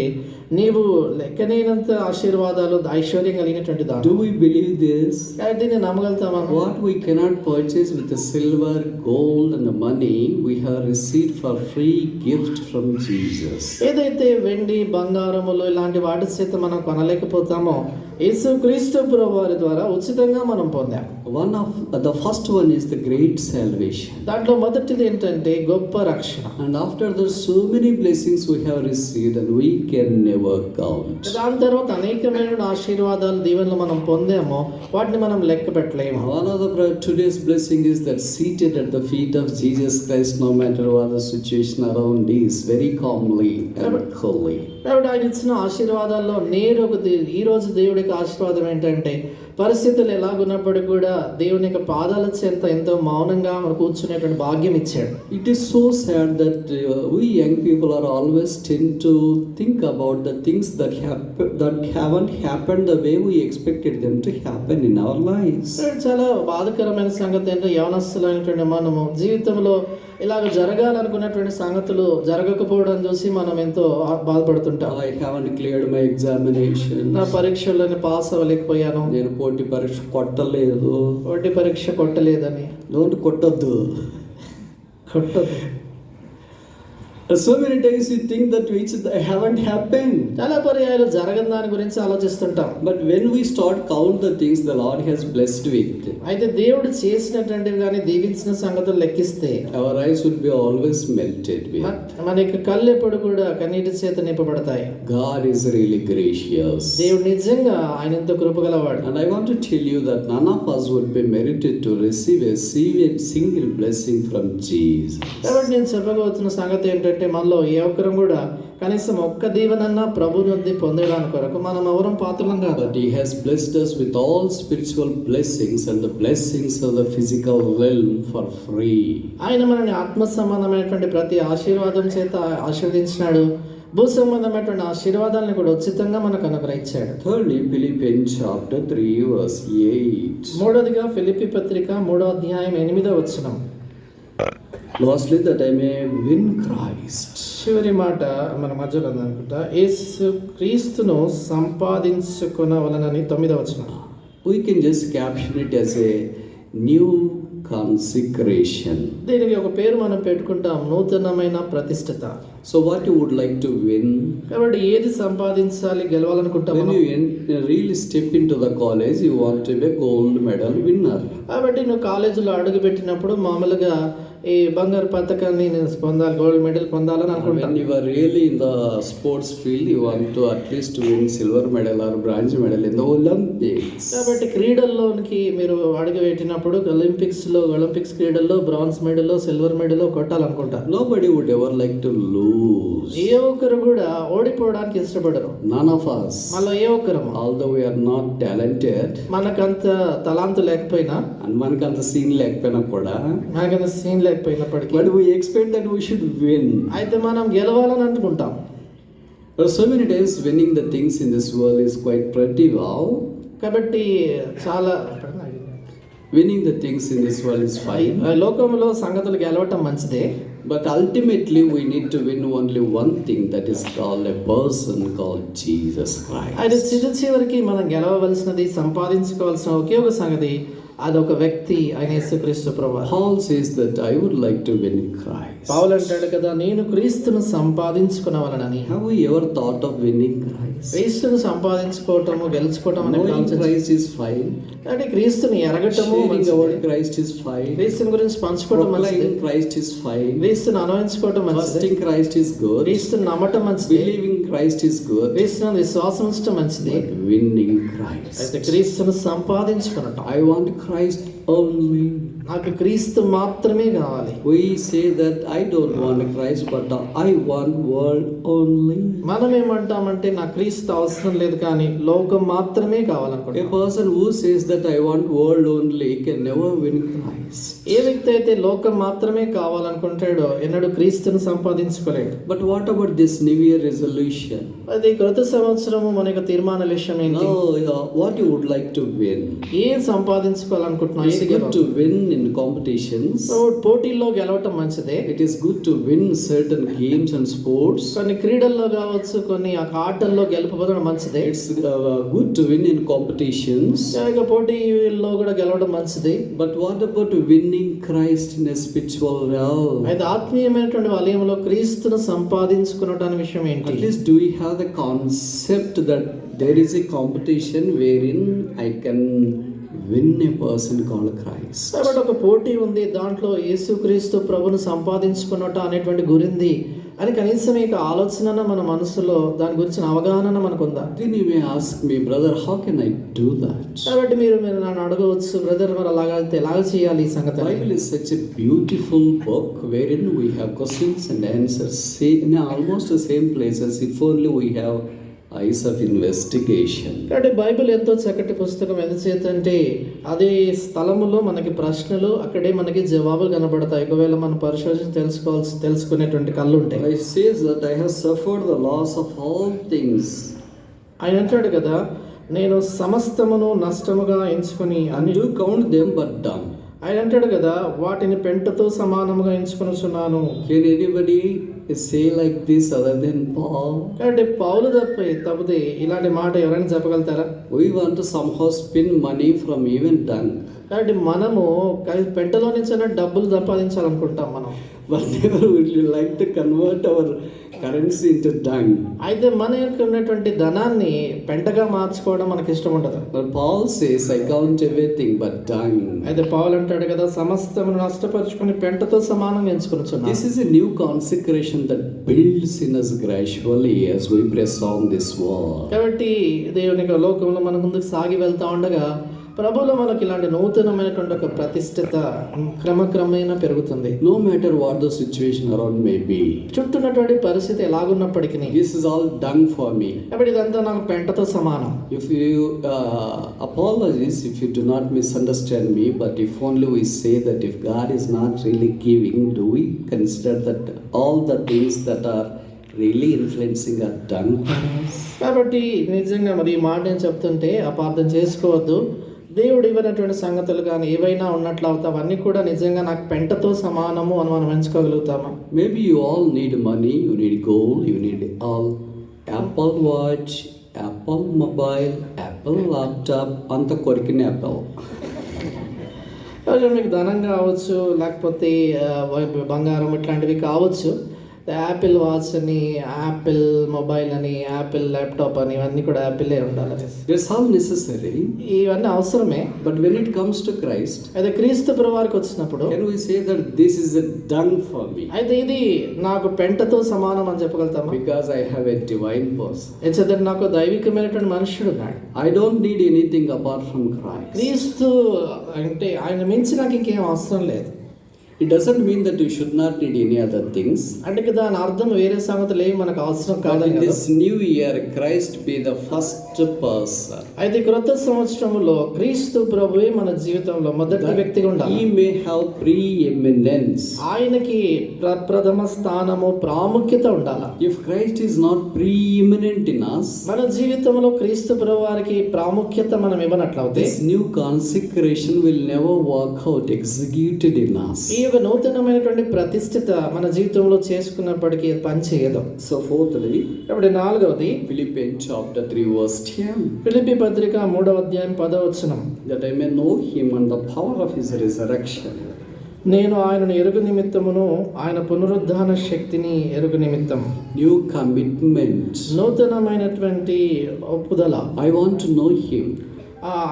నీవు లెక్కలేనంత ఆశీర్వాదాలు, ఐశ్వర్యం కలిగినటువంటి దాని.
Do we believe this?
కాబట్టి నేను నమ్మగలుగుతామా?
What we cannot purchase with the silver, gold and the money, we have received for free gift from Jesus.
ఏదైతే వెండి, బంగారములు ఇలాంటి వాటి చేత మనం కొనలేకపోతామో యేసుక్రీస్తు ప్రభువారి ద్వారా ఉచితంగా మనం పొందాం.
The first one is the great salvation.
దాంట్లో మొదటిది ఏంటంటే గొప్ప రక్షణ.
And after that, so many blessings we have received and we can never count.
దాని తర్వాత అనేకమైన ఆశీర్వాదాలు, దీవెనలు మనం పొందామో వాటిని మనం లెక్క పెట్టలేము.
One of the today's blessing is that seated at the feet of Jesus Christ, no matter what the situation around is, very calmly and coolly.
కాబట్టి ఆయన ఇచ్చిన ఆశీర్వాదాల్లో ఈ రోజు దేవుడికి ఆశీర్వాదం ఏంటంటే, పరిస్థితులు ఎలాగున్నప్పటికీ కూడా దేవుని యొక్క పాదాల చెంత ఎంతో మౌనంగా మనం కూర్చునేటువంటి భాగ్యం ఇచ్చాడు.
It is so sad that we young people are always tend to think about the things that haven't happened the way we expected them to happen in our lives.
చాలా బాధాకరమైన సంగతి అంటే, యవనస్తులైనటువంటి మనము జీవితంలో ఇలాగ జరగాలనుకున్నటువంటి సంగతులు జరగకపోవడం చూసి మనం ఎంతో బాధపడుతుంటాం.
I haven't cleared my examination.
నా పరీక్షలను పాస్ అవ్వలేకపోయాను,
నేను పోటీ పరీక్ష కొట్టలేదు,
పోటీ పరీక్ష కొట్టలేదని.
Don't కొట్టొద్దు. So many times you think that which haven't happened.
చాలా పర్యాయాలు జరగని దాని గురించి ఆలోచిస్తుంటాం.
But when we start count the things the Lord has blessed with,
అయితే దేవుడు చేసినటువంటివి కానీ దీవించిన సంగతులు లెక్కిస్తే
our eyes will be always melted with.
మన యొక్క కళ్ళు ఎప్పుడు కూడా కన్నీటి చేత నింపబడతాయి.
God is really gracious.
దేవుడు నిజంగా ఆయన ఎంతో కృపగలవాడు.
And I want to tell you that none of us would be merited to receive a single blessing from Jesus.
కాబట్టి నేను చెప్పబోతున్న సంగతి ఏంటంటే, మనలో ఏ ఒక్కరం కూడా కనీసం ఒక్క దీవెనన్నా ప్రభు నుండి పొందడానికి కొరకు మనం ఎవరం పాత్రలం కాదు.
But He has blessed us with all spiritual blessings and the blessings of the physical realm for free.
ఆయన మనల్ని ఆత్మ సంబంధమైనటువంటి ప్రతి ఆశీర్వాదం చేత ఆశీర్వదించినాడు. భూ సంబంధమైనటువంటి ఆశీర్వాదాలను కూడా ఉచితంగా మనకు అనుగ్రహించాడు.
Thirdly, Philippians chapter 3 verse 8.
మూడోదిగా Philippi పత్రిక 3వ అధ్యాయం 8వ వచనం.
Lastly, that I may win Christ.
చివరి మాట మన మధ్యలో ఉందనుకుంటా, యేసు క్రీస్తును సంపాదించుకొనవలనని 9వ వచనం.
We can just caption it as a new consecration.
దీనికి ఒక పేరు మనం పెట్టుకుంటాం, నూతనమైన ప్రతిష్ఠత.
So what you would like to win?
కాబట్టి ఏది సంపాదించాలి, గెలవాలనుకుంటాం.
When you really step into the college, you want to be a gold medal winner.
కాబట్టి నువ్వు కాలేజీలో అడుగు పెట్టినప్పుడు మామూలుగా ఈ బంగారు పథకాన్ని నేను పొందాలి, గోల్డ్ మెడల్ పొందాలని అనుకుంటాను.
When you are really in the sports field, you want to at least win silver medal or bronze medal in the Olympics.
కాబట్టి క్రీడల్లోనికి మీరు అడుగు పెట్టినప్పుడు ఒలింపిక్స్ క్రీడల్లో బ్రాంజ్ మెడల్, సిల్వర్ మెడల్ కొట్టాలనుకుంటారు.
Nobody would ever like to lose.
ఏ ఒక్కరు కూడా ఓడిపోవడానికి ఇష్టపడరు.
None of us.
మళ్ళీ ఏ ఒక్కరు,
Although we are not talented,
మనకంత తలాంతు లేకపోయినా,
and మనకంత సీన్ లేకపోయినా కూడా,
మనకంత సీన్ లేకపోయినప్పటికీ,
but we expect that we should win.
అయితే మనం గెలవాలని అనుకుంటాం.
But so many times winning the things in this world is quite pretty wow.
కాబట్టి చాలా
Winning the things in this world is fine.
లోకంలో సంగతులు గెలవటం మంచిదే.
But ultimately we need to win only one thing, that is called a person called Jesus
అయితే
Christ.
చివరికి మనం గెలవవలసినది, సంపాదించుకోవాల్సిన ఒకే ఒక సంగతి, అదొక వ్యక్తి, ఆయన యేసుక్రీస్తు ప్రభువు.
Paul says that I would like to win Christ.
పౌలు అంటాడు కదా, నేను క్రీస్తును సంపాదించుకునవలనని.
Have we ever thought of winning Christ?
క్రీస్తును సంపాదించుకోవటము, గెలుచుకోవటం అనే
Knowing Christ is fine.
అంటే క్రీస్తుని ఎరగటము
Sharing
మంచిదే.
about Christ is fine.
క్రీస్తుని గురించి పంచుకోవటం మంచిది.
Proclaiming Christ is fine.
క్రీస్తుని అనుభవించుకోవటం మంచిది.
Trusting Christ is good.
క్రీస్తుని నమ్మటం మంచిది.
Believing Christ is good.
క్రీస్తుని విశ్వాసం ఉంచడం మంచిది.
But winning Christ.
అయితే క్రీస్తును సంపాదించుకునటం.
I want Christ only.
నాకు క్రీస్తు మాత్రమే కావాలి.
We say that I don't want Christ, but I want world only.
మనం ఏమంటామంటే నాకు క్రీస్తు అవసరం లేదు, కానీ లోకం మాత్రమే
A
కావాలనుకుంటాం.
person who says that I want world only can never win Christ.
ఏ వ్యక్తి అయితే లోకం మాత్రమే కావాలనుకుంటాడో ఎన్నడూ క్రీస్తును సంపాదించుకోలేడు.
But what about this New Year resolution?
అది క్రొత్త సంవత్సరము మన యొక్క తీర్మాన లక్ష్యం ఏంటి?
What you would like to win?
ఏం సంపాదించుకోవాలనుకుంటున్నావు?
It's
ఏది
good
గెలవాలి?
to win in competitions.
పోటీల్లో గెలవటం మంచిదే.
It is good to win certain games and sports.
కొన్ని క్రీడల్లో కావచ్చు, కొన్ని ఆటల్లో గెలుపొందడం మంచిదే.
It's good to win in competitions.
ఇక పోటీల్లో కూడా గెలవడం మంచిది.
But what about winning Christ in a spiritual realm?
అయితే ఆత్మీయమైనటువంటి వలయంలో క్రీస్తును సంపాదించుకునటాని విషయం ఏంటి?
At least do we have the concept that there is a competition wherein I can win a person called Christ?
కాబట్టి ఒక పోటీ ఉంది, దాంట్లో యేసుక్రీస్తు ప్రభును సంపాదించుకున్నట అనేటువంటి గురింది అని కనీసం ఈ ఆలోచన మన మనసులో దాని గురించిన అవగాహన మనకుందా?
Then you may ask me, brother, how can I do that?
కాబట్టి మీరు నన్ను అడగవచ్చు, బ్రదర్ మరి అలాగైతే ఎలా చేయాలి ఈ సంగతి?
Bible is such a beautiful book wherein we have questions and answers in almost the same places, if only we have eyes of investigation.
కాబట్టి బైబిల్ ఎంతో చక్కటి పుస్తకం. ఎందుచేతంటే అదే స్థలములో మనకి ప్రశ్నలు, అక్కడే మనకి జవాబులు కనబడతాయి. ఒకవేళ మన పరిశోధన తెలుసుకునేటువంటి కళ్ళు ఉంటాయి.
I says that I have suffered the loss of all things.
ఆయన అంటాడు కదా, నేను సమస్తమును నష్టముగా ఎంచుకొని
And do count them but done.
ఆయన అంటాడు కదా, వాటిని పెంటతో సమానముగా ఎంచుకొనుచున్నాను.
Can anybody say like this other than Paul?
కాబట్టి పౌలు తప్పితే ఇలాంటి మాట ఎవరైనా చెప్పగలుగుతారా?
We want to somehow spend money from even dung.
కాబట్టి మనము పెంటలో నుంచి డబ్బులు సంపాదించాలనుకుంటాం మనం.
But never would you like to convert our currency into dung.
అయితే మన యొక్క ఉన్నటువంటి ధనాన్ని పెంటగా మార్చుకోవడం మనకి ఇష్టం ఉండదు.
But Paul says, I count everything but dung.
అయితే పౌలు అంటాడు కదా, సమస్తమును నష్టపరుచుకుని పెంటతో సమానంగా ఎంచుకొనుచున్నాను.
This is a new consecration that builds in us gradually as we press on this world.
కాబట్టి దేవుని యొక్క లోకంలో మన ముందుకు సాగి వెళ్తా ఉండగా ప్రభువులో మనకి ఇలాంటి నూతనమైనటువంటి ఒక ప్రతిష్ఠిత క్రమక్రమేణా పెరుగుతుంది.
No matter what the situation around may be,
చుట్టూన్నటువంటి పరిస్థితి ఎలాగున్నప్పటికీ
this is all dung for me.
కాబట్టి ఇదంతా నాకు పెంటతో సమానం.
If you apologies if you do not misunderstand me, but if only we say that if God is not really giving, do we consider that all the things that are really influencing are done for us?
కాబట్టి నిజంగా మరి ఈ మాట నేను చెప్తుంటే అపార్థం చేసుకోవద్దు. దేవుడు ఇవ్వనటువంటి సంగతులు కానీ ఏవైనా ఉన్నట్లు అవుతాయి, అవన్నీ కూడా నిజంగా నాకు పెంటతో సమానము అని మనం ఎంచుకోగలుగుతామా?
Maybe you all need money, you need gold, you need all Apple watch, Apple mobile, Apple laptop, అంత కొరికిన Apple.
మీకు ధనం కావచ్చు, లేకపోతే బంగారం ఇట్లాంటివి కావచ్చు. యాపిల్ వాచ్ అని, యాపిల్ మొబైల్ అని, యాపిల్ ల్యాప్టాప్ అని, ఇవన్నీ కూడా యాపిలే ఉండాలని.
That's all necessary.
ఇవన్నీ అవసరమే.
But when it comes to Christ,
అయితే క్రీస్తు ప్రభువారికి వచ్చినప్పుడు
can we say that this is done for me?
అయితే ఇది నాకు పెంటతో సమానం అని చెప్పగలుగుతామా?
Because I have a divine person.
ఎందుకంటే నాకు దైవికమైనటువంటి మనుషుడు ఉన్నాడు.
I don't need anything apart from Christ.
క్రీస్తు అంటే ఆయన మించి నాకు ఇంకేం అవసరం లేదు.
It doesn't mean that you should not need any other things.
అంటే దాని అర్థం వేరే సంగతులు ఏమి మనకు అవసరం
But
కాదని
in
కదా.
this new year, Christ be the first person.
అయితే క్రొత్త సంవత్సరంలో క్రీస్తు ప్రభువే మన జీవితంలో మొదటి వ్యక్తిగా ఉండాలి.
He may have preeminence.
ఆయనకి ప్రథమ స్థానము, ప్రాముఖ్యత ఉండాలి.
If Christ is not preeminent in us,
మన జీవితంలో క్రీస్తు ప్రభువారికి ప్రాముఖ్యత మనం ఇవ్వనట్లయితే
this new consecration will never work out executed in us.
ఈ యొక్క నూతనమైనటువంటి ప్రతిష్ఠిత మన జీవితంలో చేసుకున్నప్పటికీ పని చేయదు.
So fourthly,
కాబట్టి నాలుగవది
Philippians chapter 3 verse 10.
ఫిలిప్పీ పత్రిక 3వ అధ్యాయం 10వ వచనం.
That I may know him and the power of his resurrection.
నేను ఆయనను ఎరుగు నిమిత్తమును, ఆయన పునరుద్ధాన శక్తిని ఎరుగు నిమిత్తం.
New commitment.
నూతనమైనటువంటి ఒప్పుదల.
I want to know him.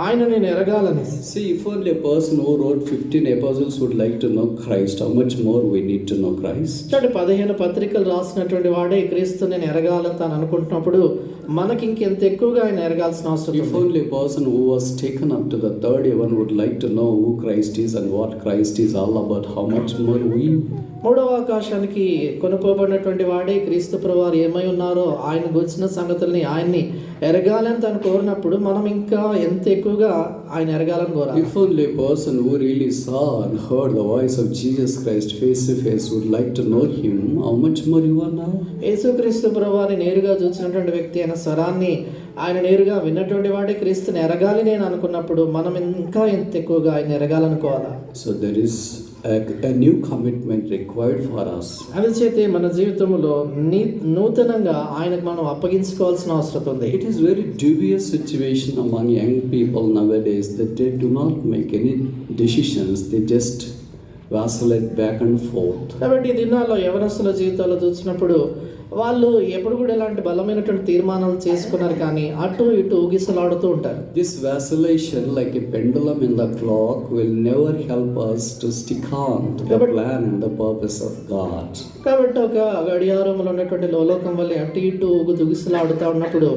ఆయన నేను ఎరగాలని.
See, if only a person who wrote 15 epistles would like to know Christ, how much more we need to know Christ?
అంటే 15 పత్రికలు రాసినటువంటి వాడే క్రీస్తు నేను ఎరగాలని తాను అనుకుంటున్నప్పుడు మనకి ఇంకెంత ఎక్కువగా ఆయన ఎరగాల్సిన అవసరం
If
ఉంది.
only a person who was taken up to the third heaven would like to know who Christ is and what Christ is all about, how much more we.
మూడవ ఆకాశానికి కొనుక్కోబడినటువంటి వాడే క్రీస్తు ప్రభువారు ఏమై ఉన్నారో ఆయన గురించిన సంగతుల్ని ఆయన్ని ఎరగాలని తను కోరినప్పుడు మనం ఇంకా ఎంత ఎక్కువగా ఆయన ఎరగాలని కోరాలి.
If only a person who really saw and heard the voice of Jesus Christ face to face would like to know him, how much more you are now?
యేసుక్రీస్తు ప్రభువారిని నేరుగా చూసినటువంటి వ్యక్తి అయిన స్వరాన్ని ఆయన నేరుగా విన్నటువంటి వాడే క్రీస్తుని ఎరగాలి నేను అనుకున్నప్పుడు మనం ఇంకా ఎంత ఎక్కువగా ఆయన ఎరగాలనుకోవాలా.
So there is a new commitment required for us.
అందుచేతే మన జీవితంలో నూతనంగా ఆయనకు మనం అప్పగించుకోవాల్సిన అవసరం ఉంది.
It is very dubious situation among young people nowadays that they do not make any decisions, they just vacillate back and forth.
కాబట్టి ఈ దినాల్లో యవనస్తుల జీవితాల్లో చూసినప్పుడు వాళ్ళు ఎప్పుడు కూడా ఎలాంటి బలమైనటువంటి తీర్మానాలు చేసుకున్నారు కానీ అటు ఇటు ఊగిసలాడుతూ ఉంటారు.
This vacillation like a pendulum in the clock will never help us to stick on to the plan and the purpose of God.
కాబట్టి ఒక గడియారంలో ఉన్నటువంటి లోలోకం వల్ల అటు ఇటు ఊగిసలాడుతూ ఉన్నప్పుడు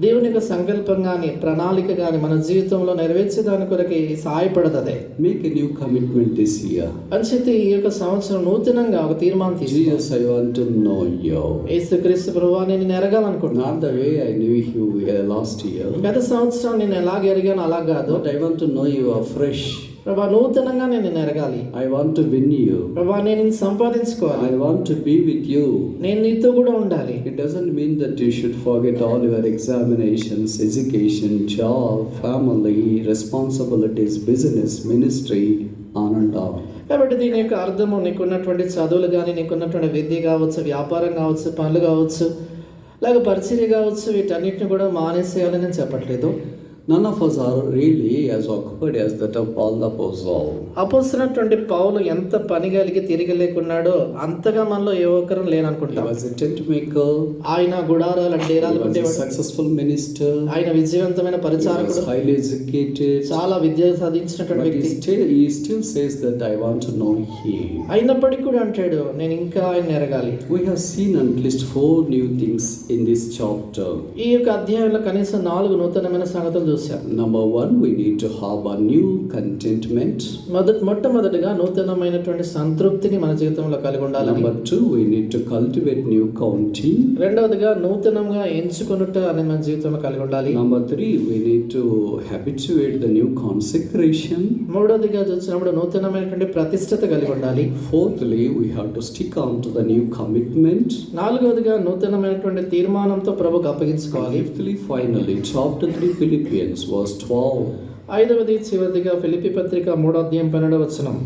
దేవుని యొక్క సంకల్పం కానీ ప్రణాళిక కానీ మన జీవితంలో నెరవేర్చేదాని కొరకి సహాయపడదు. అదే
Make a new commitment this year.
అంచేత ఈ యొక్క సంవత్సరం నూతనంగా ఒక తీర్మానం తీసుకోవాలి.
Jesus, I want to know you.
యేసుక్రీస్తు ప్రభువాన్ని నేను ఎరగాలనుకుంటున్నాను.
Not the way I knew you last year.
గత సంవత్సరం నేను ఎలాగ ఎరిగాను అలా కాదు.
But I want to know you afresh.
ప్రభా నూతనంగా నేను ఎరగాలి.
I want to win you.
ప్రభా నేను నిన్ను సంపాదించుకోవాలి.
I want to be with you.
నేను నీతో కూడా ఉండాలి.
It doesn't mean that you should forget all your examinations, education, job, family, responsibilities, business, ministry, on and on.
కాబట్టి దీని యొక్క అర్థము నీకున్నటువంటి చదువులు కానీ, నీకున్నటువంటి విద్య కావచ్చు, వ్యాపారం కావచ్చు, పనులు కావచ్చు, లేక పరిచర్య కావచ్చు, వీటన్నిటిని కూడా మానేసేయాలని నేను చెప్పట్లేదు.
None of us are really as occupied as that of Paul the Apostle.
అపోస్తలుడైనటువంటి పౌలు ఎంత పని కలిగి తిరిగి లేకున్నాడో అంతగా మనలో ఏ ఒక్కరూ
He
లేననుకుంటాం.
was a tent maker.
ఆయన గుడారాలు డేరాలు
He was a
కట్టేవాడు.
successful minister.
ఆయన విజయవంతమైన
He was
పరిచారకుడు,
highly educated.
చాలా విద్య సాధించినటువంటి
But
వ్యక్తి.
he still says that I want to know him.
అయినప్పటికీ కూడా అంటాడు నేను ఇంకా ఆయన ఎరగాలి.
We have seen at least 4 new things in this chapter.
ఈ యొక్క అధ్యాయంలో కనీసం 4 నూతనమైన సంగతులు చూశాం.
Number 1, we need to have a new contentment.
మొట్టమొదటిగా నూతనమైనటువంటి సంతృప్తిని మన జీవితంలో కలిగి ఉండాలి.
Number 2, we need to cultivate new counting.
రెండవదిగా నూతనంగా ఎంచుకొనుట అనే మన జీవితంలో కలిగి ఉండాలి.
Number 3, we need to habituate the new consecration.
మూడవదిగా చూసినప్పుడు నూతనమైనటువంటి ప్రతిష్టత కలిగి ఉండాలి.
Fourthly, we have to stick on to the new commitment.
నాలుగవదిగా నూతనమైనటువంటి తీర్మానంతో ప్రభుకు అప్పగించుకోవాలి.
Fifthly, finally, chapter 3 Philippians verse 12.
ఐదవది చివరిదిగా ఫిలిప్పీ పత్రిక 3వ అధ్యాయం 12వ వచనం.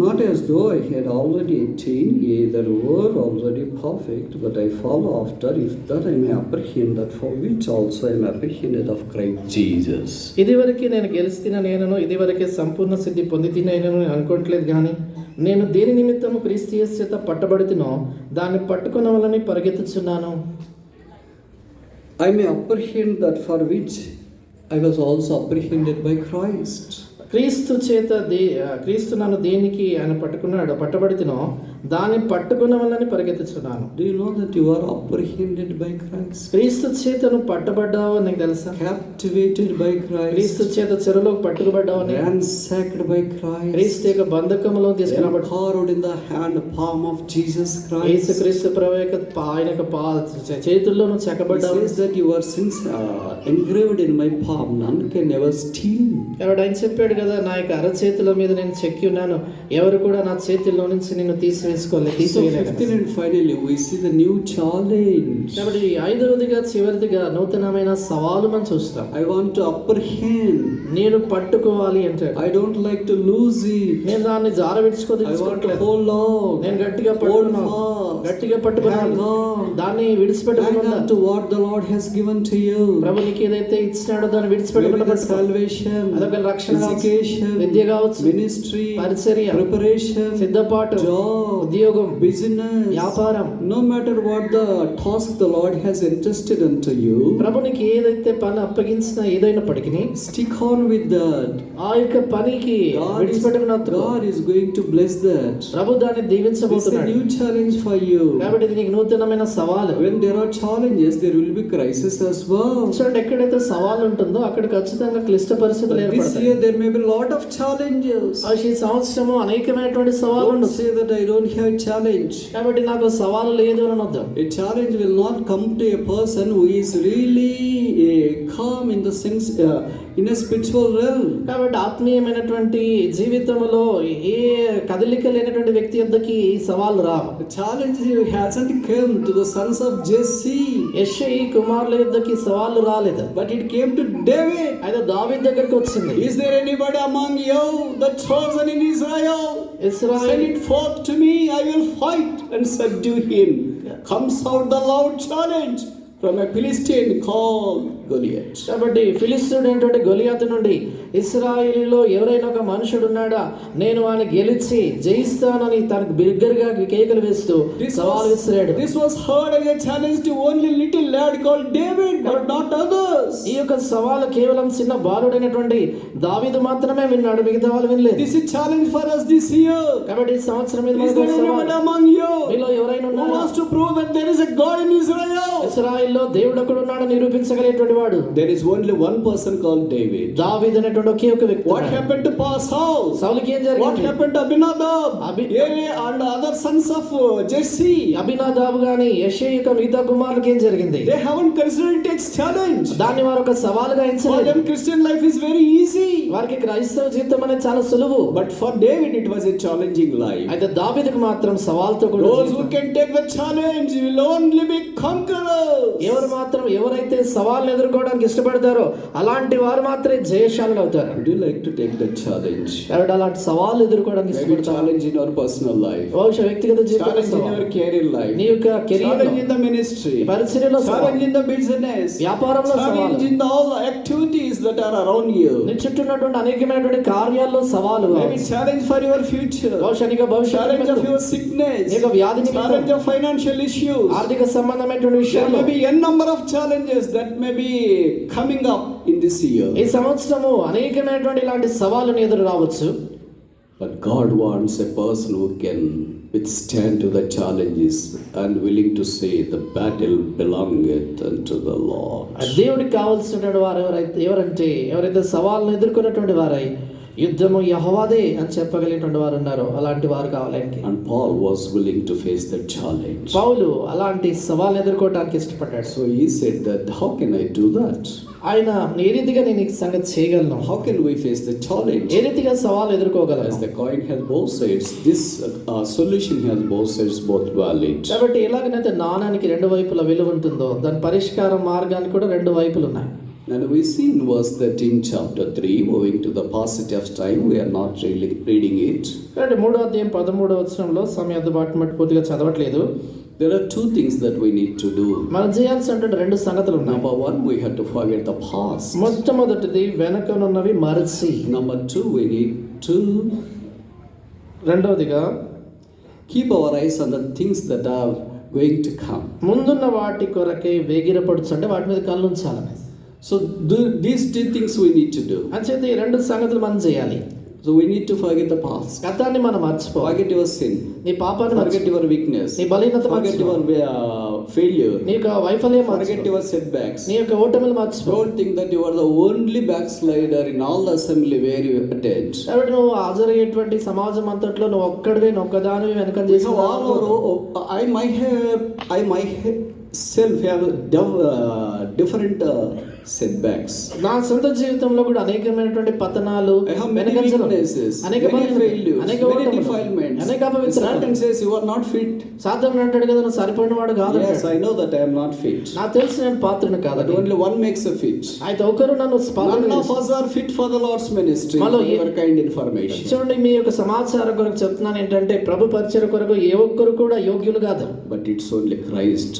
Not as though I had already attained, either were already perfect, but I follow after, if that I may apprehend that for which also I am apprehended of Christ Jesus.
ఇదివరకే నేను గెలిచిన నేనను ఇదివరకే సంపూర్ణ సిద్ధి పొంది తినైనను అనుకోవట్లేదు కానీ నేను దేని నిమిత్తము క్రీస్తు యేసు చేత పట్టబడితినో దాన్ని పట్టుకొనవలని పరిగెత్తుచున్నాను.
I may apprehend that for which I was also apprehended by Christ.
క్రీస్తు నన్ను దేనికి ఆయన పట్టబడితినో దాన్ని పట్టుకునవలని పరిగెత్తుచున్నాను.
Do you know that you are apprehended by Christ?
క్రీస్తు చేత నువ్వు పట్టబడ్డావు నీకు తెలుసా?
Captivated by Christ.
క్రీస్తు చేత చెరలో పట్టుకుబడ్డావు.
Ransacked by Christ.
క్రీస్తు యొక్క బంధకములో తీసుకురాబడ్డావు.
Carved in the hand palm of Jesus Christ.
యేసుక్రీస్తు ప్రభువు యొక్క ఆయన యొక్క చేతుల్లో నువ్వు చెక్కబడ్డావు.
He says that your sins are engraved in my palm, none can ever steal.
కాబట్టి ఆయన చెప్పాడు కదా, నా యొక్క అరచేతుల మీద నేను చెక్కి ఉన్నాను, ఎవరు కూడా నా చేతుల్లో నుంచి నిన్ను తీసివేసుకోలేదు.
So 15 and finally we see the new challenge.
కాబట్టి ఐదవదిగా చివరిదిగా నూతనమైన సవాలు మనం చూస్తాం.
I want to apprehend.
నేను పట్టుకోవాలి అంటే
I don't like to lose it.
నేను దాన్ని జారవిడుచుకోదలుచుకోవట్లేదు.
Hold on.
నేను గట్టిగా పట్టుకున్నాను, గట్టిగా పట్టుకున్నాను, దాన్ని విడిచిపెట్టకుండా
to what the Lord has given to you.
ప్రభు నీకు ఏదైతే ఇచ్చినాడో దాన్ని విడిచిపెట్టకుండా
salvation,
అదొక రక్షణ,
education,
విద్య కావచ్చు,
ministry,
పరిచర్య,
preparation,
సిద్ధపాటు,
job,
ఉద్యోగం,
business,
వ్యాపారం.
No matter what the task the Lord has entrusted unto you,
ప్రభు నీకు ఏదైతే పని అప్పగించినా ఏదైనప్పటికీ
stick on with that.
ఆ యొక్క పనికి విడిచిపెట్టకుండా
God is going to bless that.
ప్రభు దాన్ని దీవించబోతున్నాడు.
It's a new challenge for you.
కాబట్టి ఇది నీకు నూతనమైన సవాలు.
When there are challenges, there will be crisis as well.
చూడండి, ఎక్కడైతే సవాలు ఉంటుందో అక్కడ ఖచ్చితంగా క్లిష్ట పరిస్థితులు ఏర్పడతాయి.
This year there may be a lot of challenges.
ఈ సంవత్సరము అనేకమైనటువంటి సవాలు
Don't say that I don't have challenge.
కాబట్టి నాకు సవాలు లేదు అని అనొద్దు.
A challenge will not come to a person who is really calm in the sense in a spiritual realm.
కాబట్టి ఆత్మీయమైనటువంటి జీవితంలో ఏ కదలిక లేనటువంటి వ్యక్తి యొద్దకి సవాలు రావు.
The challenge hasn't come to the sons of Jesse.
యెష్షయి కుమారుల యొద్దకి సవాలు రాలేదు,
but it came to David.
అయితే దావీదు దగ్గరికి వచ్చింది.
Is there anybody among you the chosen in Israel? Send it forth to me, I will fight and subdue him. Comes out the loud challenge from a Philistine called Goliath.
కాబట్టి ఫిలిష్తీయుడైనటువంటి గొలియాతు నుండి ఇశ్రాయేలులో ఎవరైనా ఒక మనుషుడు ఉన్నాడా, నేను వాని గెలిచి జయిస్తానని తనకు బిగ్గరగా కేకలు వేస్తూ సవాల్ విసిరాడు.
This was heard as a challenge to only little lad called David, but not others.
ఈ యొక్క సవాలు కేవలం చిన్న బాలుడైనటువంటి దావీదు మాత్రమే విన్నాడు, మిగతా వాళ్ళు వినలేదు.
This is challenge for us this year.
కాబట్టి ఈ సంవత్సరం మీద
Is there anyone among you
మీలో ఎవరైనా
who
ఉన్నారా
wants to prove that there is a God in Israel?
ఇశ్రాయేలులో దేవుడు ఒకడు ఉన్నాడని నిరూపించగలిగేటువంటి వాడు.
There is only one person called David.
దావీదు అనేటువంటి ఒకే ఒక వ్యక్తి.
What happened to Saul?
సౌలుకి ఏం జరిగింది?
What happened to Abinadab? And other sons of Jesse?
అబినాదాబు గాని యెష్షయి యొక్క మిగతా కుమారులకు ఏం జరిగింది?
They haven't considered it as challenge.
దాన్ని వారు ఒక సవాలుగా
For
ఎంచలేదు.
them Christian life is very easy.
వారికి క్రైస్తవ జీవితం అనేది చాలా సులువు.
But for David it was a challenging life.
అయితే దావీదుకు మాత్రం సవాల్తో కూడిన
Those who
జీవితం.
can take the challenge will only be conquerors.
ఎవరైతే సవాల్ని ఎదుర్కోవడానికి ఇష్టపడతారో అలాంటి వారు మాత్రమే జయశాలులు అవుతారు.
Would you like to take that challenge?
కాబట్టి అలాంటి సవాళ్ళు ఎదుర్కోవడానికి
Maybe
ఇష్టపడతారు.
challenge in our personal life.
బహుశా వ్యక్తిగత జీవితంలో
Challenge in
సవాలు,
your career life.
నీ యొక్క career,
Challenge in the ministry.
పరిచర్యలో సవాలు,
Challenge in the business.
వ్యాపారంలో సవాలు,
Challenge in all the activities that are around you.
నీ చుట్టూ ఉన్నటువంటి అనేకమైనటువంటి కార్యాల్లో సవాలు.
Maybe challenge for your future.
బహుశా నీకు
Challenge of your sickness.
నీకు వ్యాధి నిమిత్తం,
Challenge of financial issues.
ఆర్థిక సంబంధమైనటువంటి
There
విషయాలు
may be n number of challenges that may be coming up in this year.
ఈ సంవత్సరము అనేకమైనటువంటి ఇలాంటి సవాళ్ళను ఎదురు రావచ్చు.
But God wants a person who can withstand to the challenges and willing to say the battle belongeth unto the Lord.
దేవుడికి కావాల్సినటువంటి వారు ఎవరైతే సవాళ్ళను ఎదుర్కొన్నటువంటి వారై యుద్ధము యెహోవాదే అని చెప్పగలిగినటువంటి వారు ఉన్నారో అలాంటి వారు కావాలి ఆయనకి.
And Paul was willing to face that challenge.
పౌలు అలాంటి సవాళ్ళను ఎదుర్కోవడానికి ఇష్టపడ్డాడు.
So he said that how can I do that?
ఆయన ఏ రీతిగా నేను ఈ సంగతి చేయగలను?
How can we face the challenge?
ఏ రీతిగా సవాలు ఎదుర్కోగలను?
As the coin has both sides, this solution has both sides, both valid.
కాబట్టి ఎలాగనైతే నాణానికి రెండు వైపుల విలువ ఉంటుందో దాని పరిష్కార మార్గానికి కూడా రెండు వైపులు ఉన్నాయి.
And we see in verse 13 chapter 3, moving to the passage of time, we are not really reading it.
కాబట్టి 3వ అధ్యాయం 13వ వచనంలో సమయాన్ని బట్టి పూర్తిగా చదవట్లేదు.
There are two things that we need to do.
మనం చేయాల్సిన రెండు సంగతులు ఉన్నాయి.
Number one, we have to forget the past.
మొట్టమొదటిది వెనకనున్నవి మరచి.
Number two, we need to
రెండవదిగా
keep our eyes on the things that are going to come.
ముందున్న వాటి కొరకే వేగిరపడుచు, అంటే వాటి మీద కళ్ళు ఉంచాలని.
So these two things we need to do.
అంచేత ఈ రెండు సంగతులు మనం చేయాలి.
So we need to forget the past.
గతాన్ని మనం మర్చిపోవాలి.
Forget your sin.
నీ పాపాన్ని
Forget
మర్చిపో.
your weakness.
నీ బలహీనత
Forget
మర్చిపో.
your failure.
నీ యొక్క వైఫల్యం
Forget
మర్చిపో.
your setbacks.
నీ యొక్క ఓటమిలు మర్చిపో.
Don't think that you are the only backslider in all the assembly where you attend.
కాబట్టి నువ్వు హాజరయ్యేటువంటి సమాజం అంతట్లో నువ్వు ఒక్కడివే ఒక్కదానివి వెనకం
We
చేసి
have I myself have different setbacks.
నా సొంత జీవితంలో కూడా అనేకమైనటువంటి పతనాలు,
I have many
వెనకంజలు,
weaknesses,
అనేక
many
బలహీనతలు,
failures,
అనేక
many
ఓటములు,
defilements.
అనేక అపవిత్రతలు.
Satan says you are not fit.
సాతానుడు అంటాడు కదా నువ్వు సరిపడిన వాడు కాదు.
Yes, I know that I am not fit.
నాకు తెలుసు నేను పాత్రను కాదు.
But only one makes a fit.
అయితే ఒకరు నన్ను
None of us are fit for the Lord's ministry.
Malo
For your kind information.
చూడండి, మీ యొక్క సమాచారం కొరకు చెప్తున్నాను ఏంటంటే ప్రభు పరిచయ కొరకు ఏ ఒక్కరు కూడా యోగ్యులు కాదు.
But it's only Christ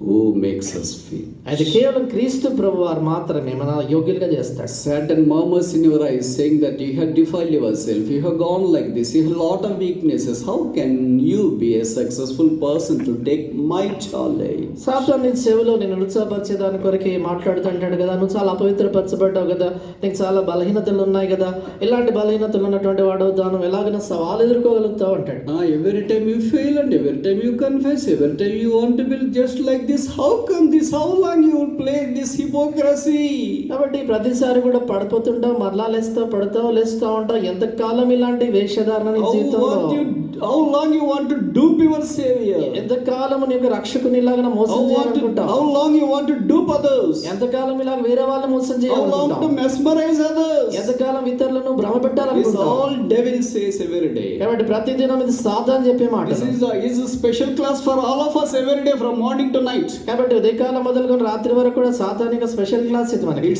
who makes us fit.
అయితే కేవలం క్రీస్తు ప్రభు వారు మాత్రమే మన యోగ్యులుగా చేస్తాడు.
Satan murmurs in your eyes saying that you have defiled yourself, you have gone like this, you have a lot of weaknesses. How can you be a successful person to take my challenge?
సాతాను నీ చెవిలో నేను నిరుత్సాహపరిచే దాని కొరకే మాట్లాడుతుంటాడు కదా, నువ్వు చాలా అపవిత్రపరచబడ్డావు కదా, నీకు చాలా బలహీనతలు ఉన్నాయి కదా, ఇలాంటి బలహీనతలు ఉన్నటువంటి వాడు దాను ఎలాగైనా సవాలు ఎదుర్కోగలుగుతావు అంటాడు.
Every time you fail and every time you confess, every time you want to be just like this, how come this? How long you will play this hypocrisy?
కాబట్టి ప్రతిసారి కూడా పడిపోతుంటావు, మరలా లేస్తావు, పడతావు, లేస్తావు ఉంటావు. ఎంతకాలం ఇలాంటి వేషధారణ నీ జీవితంలో?
How long you want to dupe your savior?
ఎంతకాలం నీ యొక్క రక్షకుని ఇలాగ మోసం చేయాలనుకుంటావు?
How long you want to dupe others?
ఎంతకాలం ఇలాగ వేరే వాళ్ళని మోసం
How long to
చేయాలనుకుంటావు?
mesmerize others?
ఎంతకాలం ఇతరులను భ్రమ
This
పెట్టాలనుకుంటావు?
all devil says every day.
కాబట్టి ప్రతిదినం ఇది సాతాను చెప్పే మాట.
This is a special class for all of us every day from morning to night.
కాబట్టి ఉదయకాలం మొదలుకొని రాత్రి వరకు కూడా సాతానిక స్పెషల్ క్లాస్ ఇది మనకి.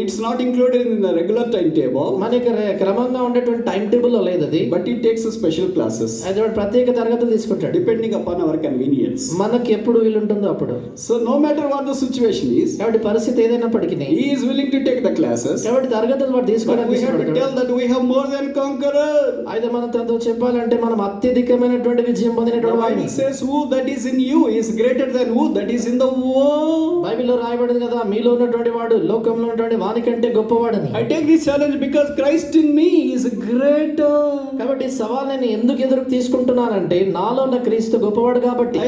It's not included in the regular timetable.
మనకి క్రమంగా ఉండేటువంటి టైం టేబుల్ లో లేదు అది.
But it takes a special classes
అయితే వాడు ప్రత్యేక తరగతులు తీసుకుంటాడు
depending upon our convenience.
మనకి ఎప్పుడు వీలుంటుందో అప్పుడు.
So no matter what the situation is,
కాబట్టి పరిస్థితి ఏదైనప్పటికీ
he is willing to take the classes.
కాబట్టి తరగతులు వాడు
But
తీసుకోవడానికి
we have to tell that we have more than conqueror.
అయితే మనం తనతో చెప్పాలంటే మనం అత్యధికమైనటువంటి విజయం
The
పొందినటువంటి
Bible
వాడిని.
says who that is in you is greater than who that is in the world.
బైబిల్లో రాయబడింది కదా, మీలో ఉన్నటువంటి వాడు లోకంలో ఉన్నటువంటి వాని కంటే గొప్పవాడని.
I take this challenge because Christ in me is greater.
కాబట్టి ఈ సవాల్ నేను ఎందుకు ఎదురు తీసుకుంటున్నానంటే నాలో ఉన్న క్రీస్తు గొప్పవాడు కాబట్టి.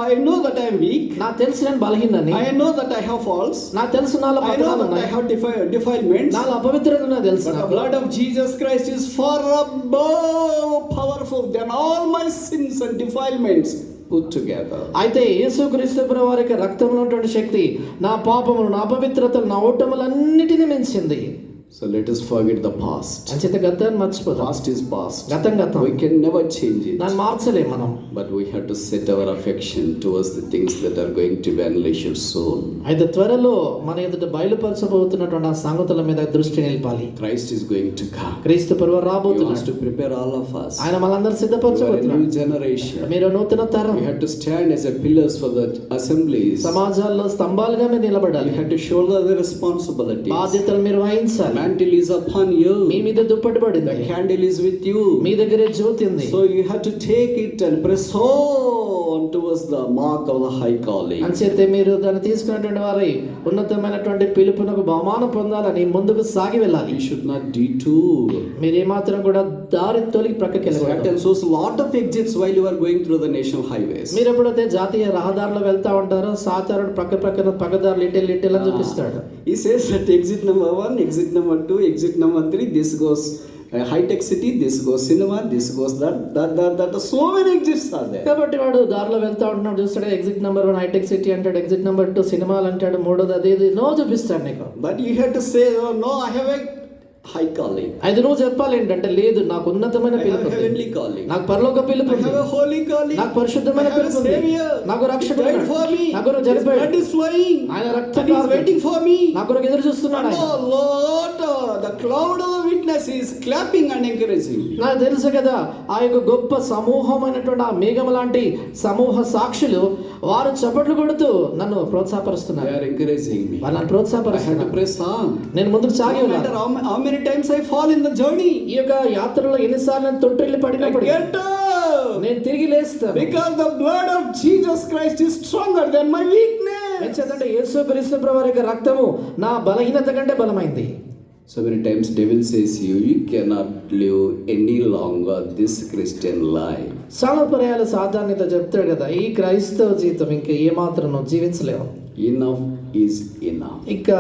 I know that I am weak.
నాకు తెలుసు నేను బలహీనని.
I know that I have faults.
నాకు తెలుసు నాలో
I know
పతనాలు
that I
ఉన్నాయి.
have defilements.
నాలో అపవిత్రత నాకు తెలుసు.
But the blood of Jesus Christ is far above powerful than all my sins and defilements put together.
అయితే యేసుక్రీస్తు ప్రభువు వారి యొక్క రక్తంలో ఉన్నటువంటి శక్తి నా పాపములు, నా అపవిత్రతలు, నా ఓటములన్నిటిని మించింది.
So let us forget the past.
అంచేత గతాన్ని మర్చిపోదాం.
Past is past.
గతం గతం.
We can never change it.
దాన్ని మార్చలేం మనం.
But we have to set our affection towards the things that are going to be unleashed soon.
అయితే త్వరలో మన ఎదుట బయలుపరచబోతున్నటువంటి ఆ సంగతుల మీద దృష్టి నిలపాలి.
Christ is going to come.
క్రీస్తు ప్రభువు
He wants
రాబోతున్నాడు.
to prepare all of us.
ఆయన మనందరినీ
We are a
సిద్ధపరచబోతున్నాడు.
new generation.
మీరు నూతన తరం.
We have to stand as a pillars for the assemblies.
సమాజాల్లో స్తంభాలుగా మీరు
We
నిలబడాలి.
have to shoulder the responsibilities.
బాధ్యతలు మీరు వహించాలి.
Mantle is upon you.
మీ మీద దుప్పటి పడింది.
The candle is with you.
మీ దగ్గరే జ్యోతి ఉంది.
So you have to take it and press on towards the mark of the high calling.
అంచేతే మీరు దాన్ని తీసుకున్నటువంటి వారి ఉన్నతమైనటువంటి పిలుపునకు బహుమానం పొందాలని ముందుకు సాగి వెళ్ళాలి.
You should not detour.
మీరు ఏమాత్రం కూడా దారి తొలగి ప్రక్కకి వెళ్ళకూడదు.
Satan shows a lot of exits while you are going through the national highways.
మీరు ఎప్పుడైతే జాతీయ రహదారులు వెళ్తా ఉంటారో సాతానుడు ప్రక్కన పక్కదారులు ఇటెల్ అని చూపిస్తాడు.
He says that exit number 1, exit number 2, exit number 3, this goes high-tech city, this goes cinema, this goes that. So many exits are there.
కాబట్టి వాడు దారిలో వెళ్తా ఉంటున్నాడు, చూస్తాడు ఎగ్జిట్ నెంబర్ 1 హైటెక్ సిటీ అంటాడు, ఎగ్జిట్ నెంబర్ 2 సినిమాలు అంటాడు, మూడోది అది ఇది నో చూపిస్తాడు నీకు.
But you have to say, oh, no, I have a high calling.
అయితే నువ్వు చెప్పాలి ఏంటంటే లేదు నాకు ఉన్నతమైన
I have
పిలుపు
a
ఉంది.
heavenly calling.
నాకు పరలోక పిలుపు
I
ఉంది.
have a holy calling.
నాకు పరిశుద్ధమైన
I have a
పిలుపు ఉంది.
savior.
నాకు రక్షకుడు
He died for me.
నాకు
His
చనిపోయాడు.
blood is flowing.
ఆయన రక్తం
And he is waiting for me.
నా కొరకు ఎదురు చూస్తున్నాడు
And
ఆయన.
the Lord, the cloud of the witness is clapping and encouraging me.
నాకు తెలుసు కదా ఆ యొక్క గొప్ప సమూహమైనటువంటి ఆ మేఘం లాంటి సమూహ సాక్షులు వారు చప్పట్లు కొడుతూ నన్ను
They
ప్రోత్సాహపరుస్తున్నారు.
are encouraging me.
వాళ్ళని
I have to
ప్రోత్సాహపరుస్తున్నారు.
press on.
నేను ముందుకు సాగి
No
వెళ్ళాలి.
matter how many many times I fall in the journey,
ఈ యొక్క యాత్రలో ఎన్నిసార్లు నేను తొట్టిల్లి
I
పడినప్పుడు
get up.
నేను తిరిగి లేస్తాను.
Because the blood of Jesus Christ is stronger than my weakness.
ఎందుకంటే యేసుక్రీస్తు ప్రభువు యొక్క రక్తము నా బలహీనత కంటే బలమైంది.
So many times devil says you cannot live any longer this Christian life.
చాలా పర్యాలు సాధారణత చెప్తాడు కదా, ఈ క్రైస్తవ జీవితం ఇంకా ఏమాత్రం నువ్వు జీవించలేవు.
Enough is enough.
ఇంకా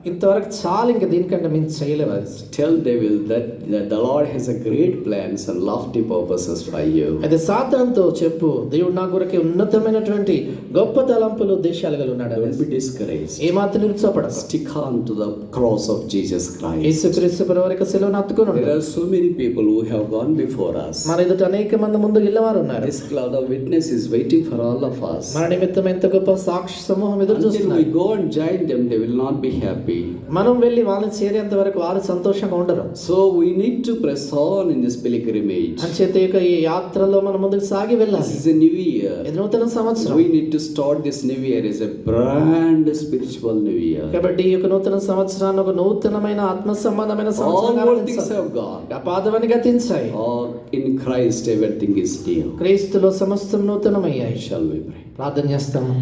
ఇంతవరకు చాలు, ఇంకా దీనికంటే మేము చేయలేవు.
Tell devil that the Lord has a great plans and lofty purposes for you.
అయితే సాతానుతో చెప్పు, దేవుడు నా కొరకు ఉన్నతమైనటువంటి గొప్ప తలంపులు ఉద్దేశాలు కలిగి ఉన్నాడు.
Don't be discouraged.
ఏమాత్రం నిరుత్సాహపడకు.
Stick on to the cross of Jesus Christ.
యేసుక్రీస్తు ప్రభువు యొక్క శిలువను హత్తుకొని ఉండు.
There are so many people who have gone before us.
మన ఎదుట అనేక మంది ముందుకు వెళ్ళేవారు ఉన్నారు.
This cloud of witness is waiting for all of us.
మన నిమిత్తం ఎంత గొప్ప సాక్షి సమూహం ఎదురు
Until
చూస్తున్నారు.
we go and join them, they will not be happy.
మనం వెళ్ళి వాళ్ళని చేరేంత వరకు వారు సంతోషంగా ఉండరు.
So we need to press on in this pilgrimage.
అంచేత ఈ యాత్రలో మనం ముందుకు సాగి వెళ్ళాలి.
This is a new year.
ఇది నూతన సంవత్సరం.
We need to start this new year as a brand spiritual new year.
కాబట్టి ఈ యొక్క నూతన సంవత్సరాన్ని ఒక నూతనమైన ఆత్మ సంబంధమైన
All
సంవత్సరంగా
old things
ఆరంభించాలి.
have gone.
అపాదవని గతించాయి.
Or in Christ everything is new.
క్రీస్తులో సమస్తం నూతనమయ్యాయి.
Shall we pray?
ప్రార్థన చేస్తాము.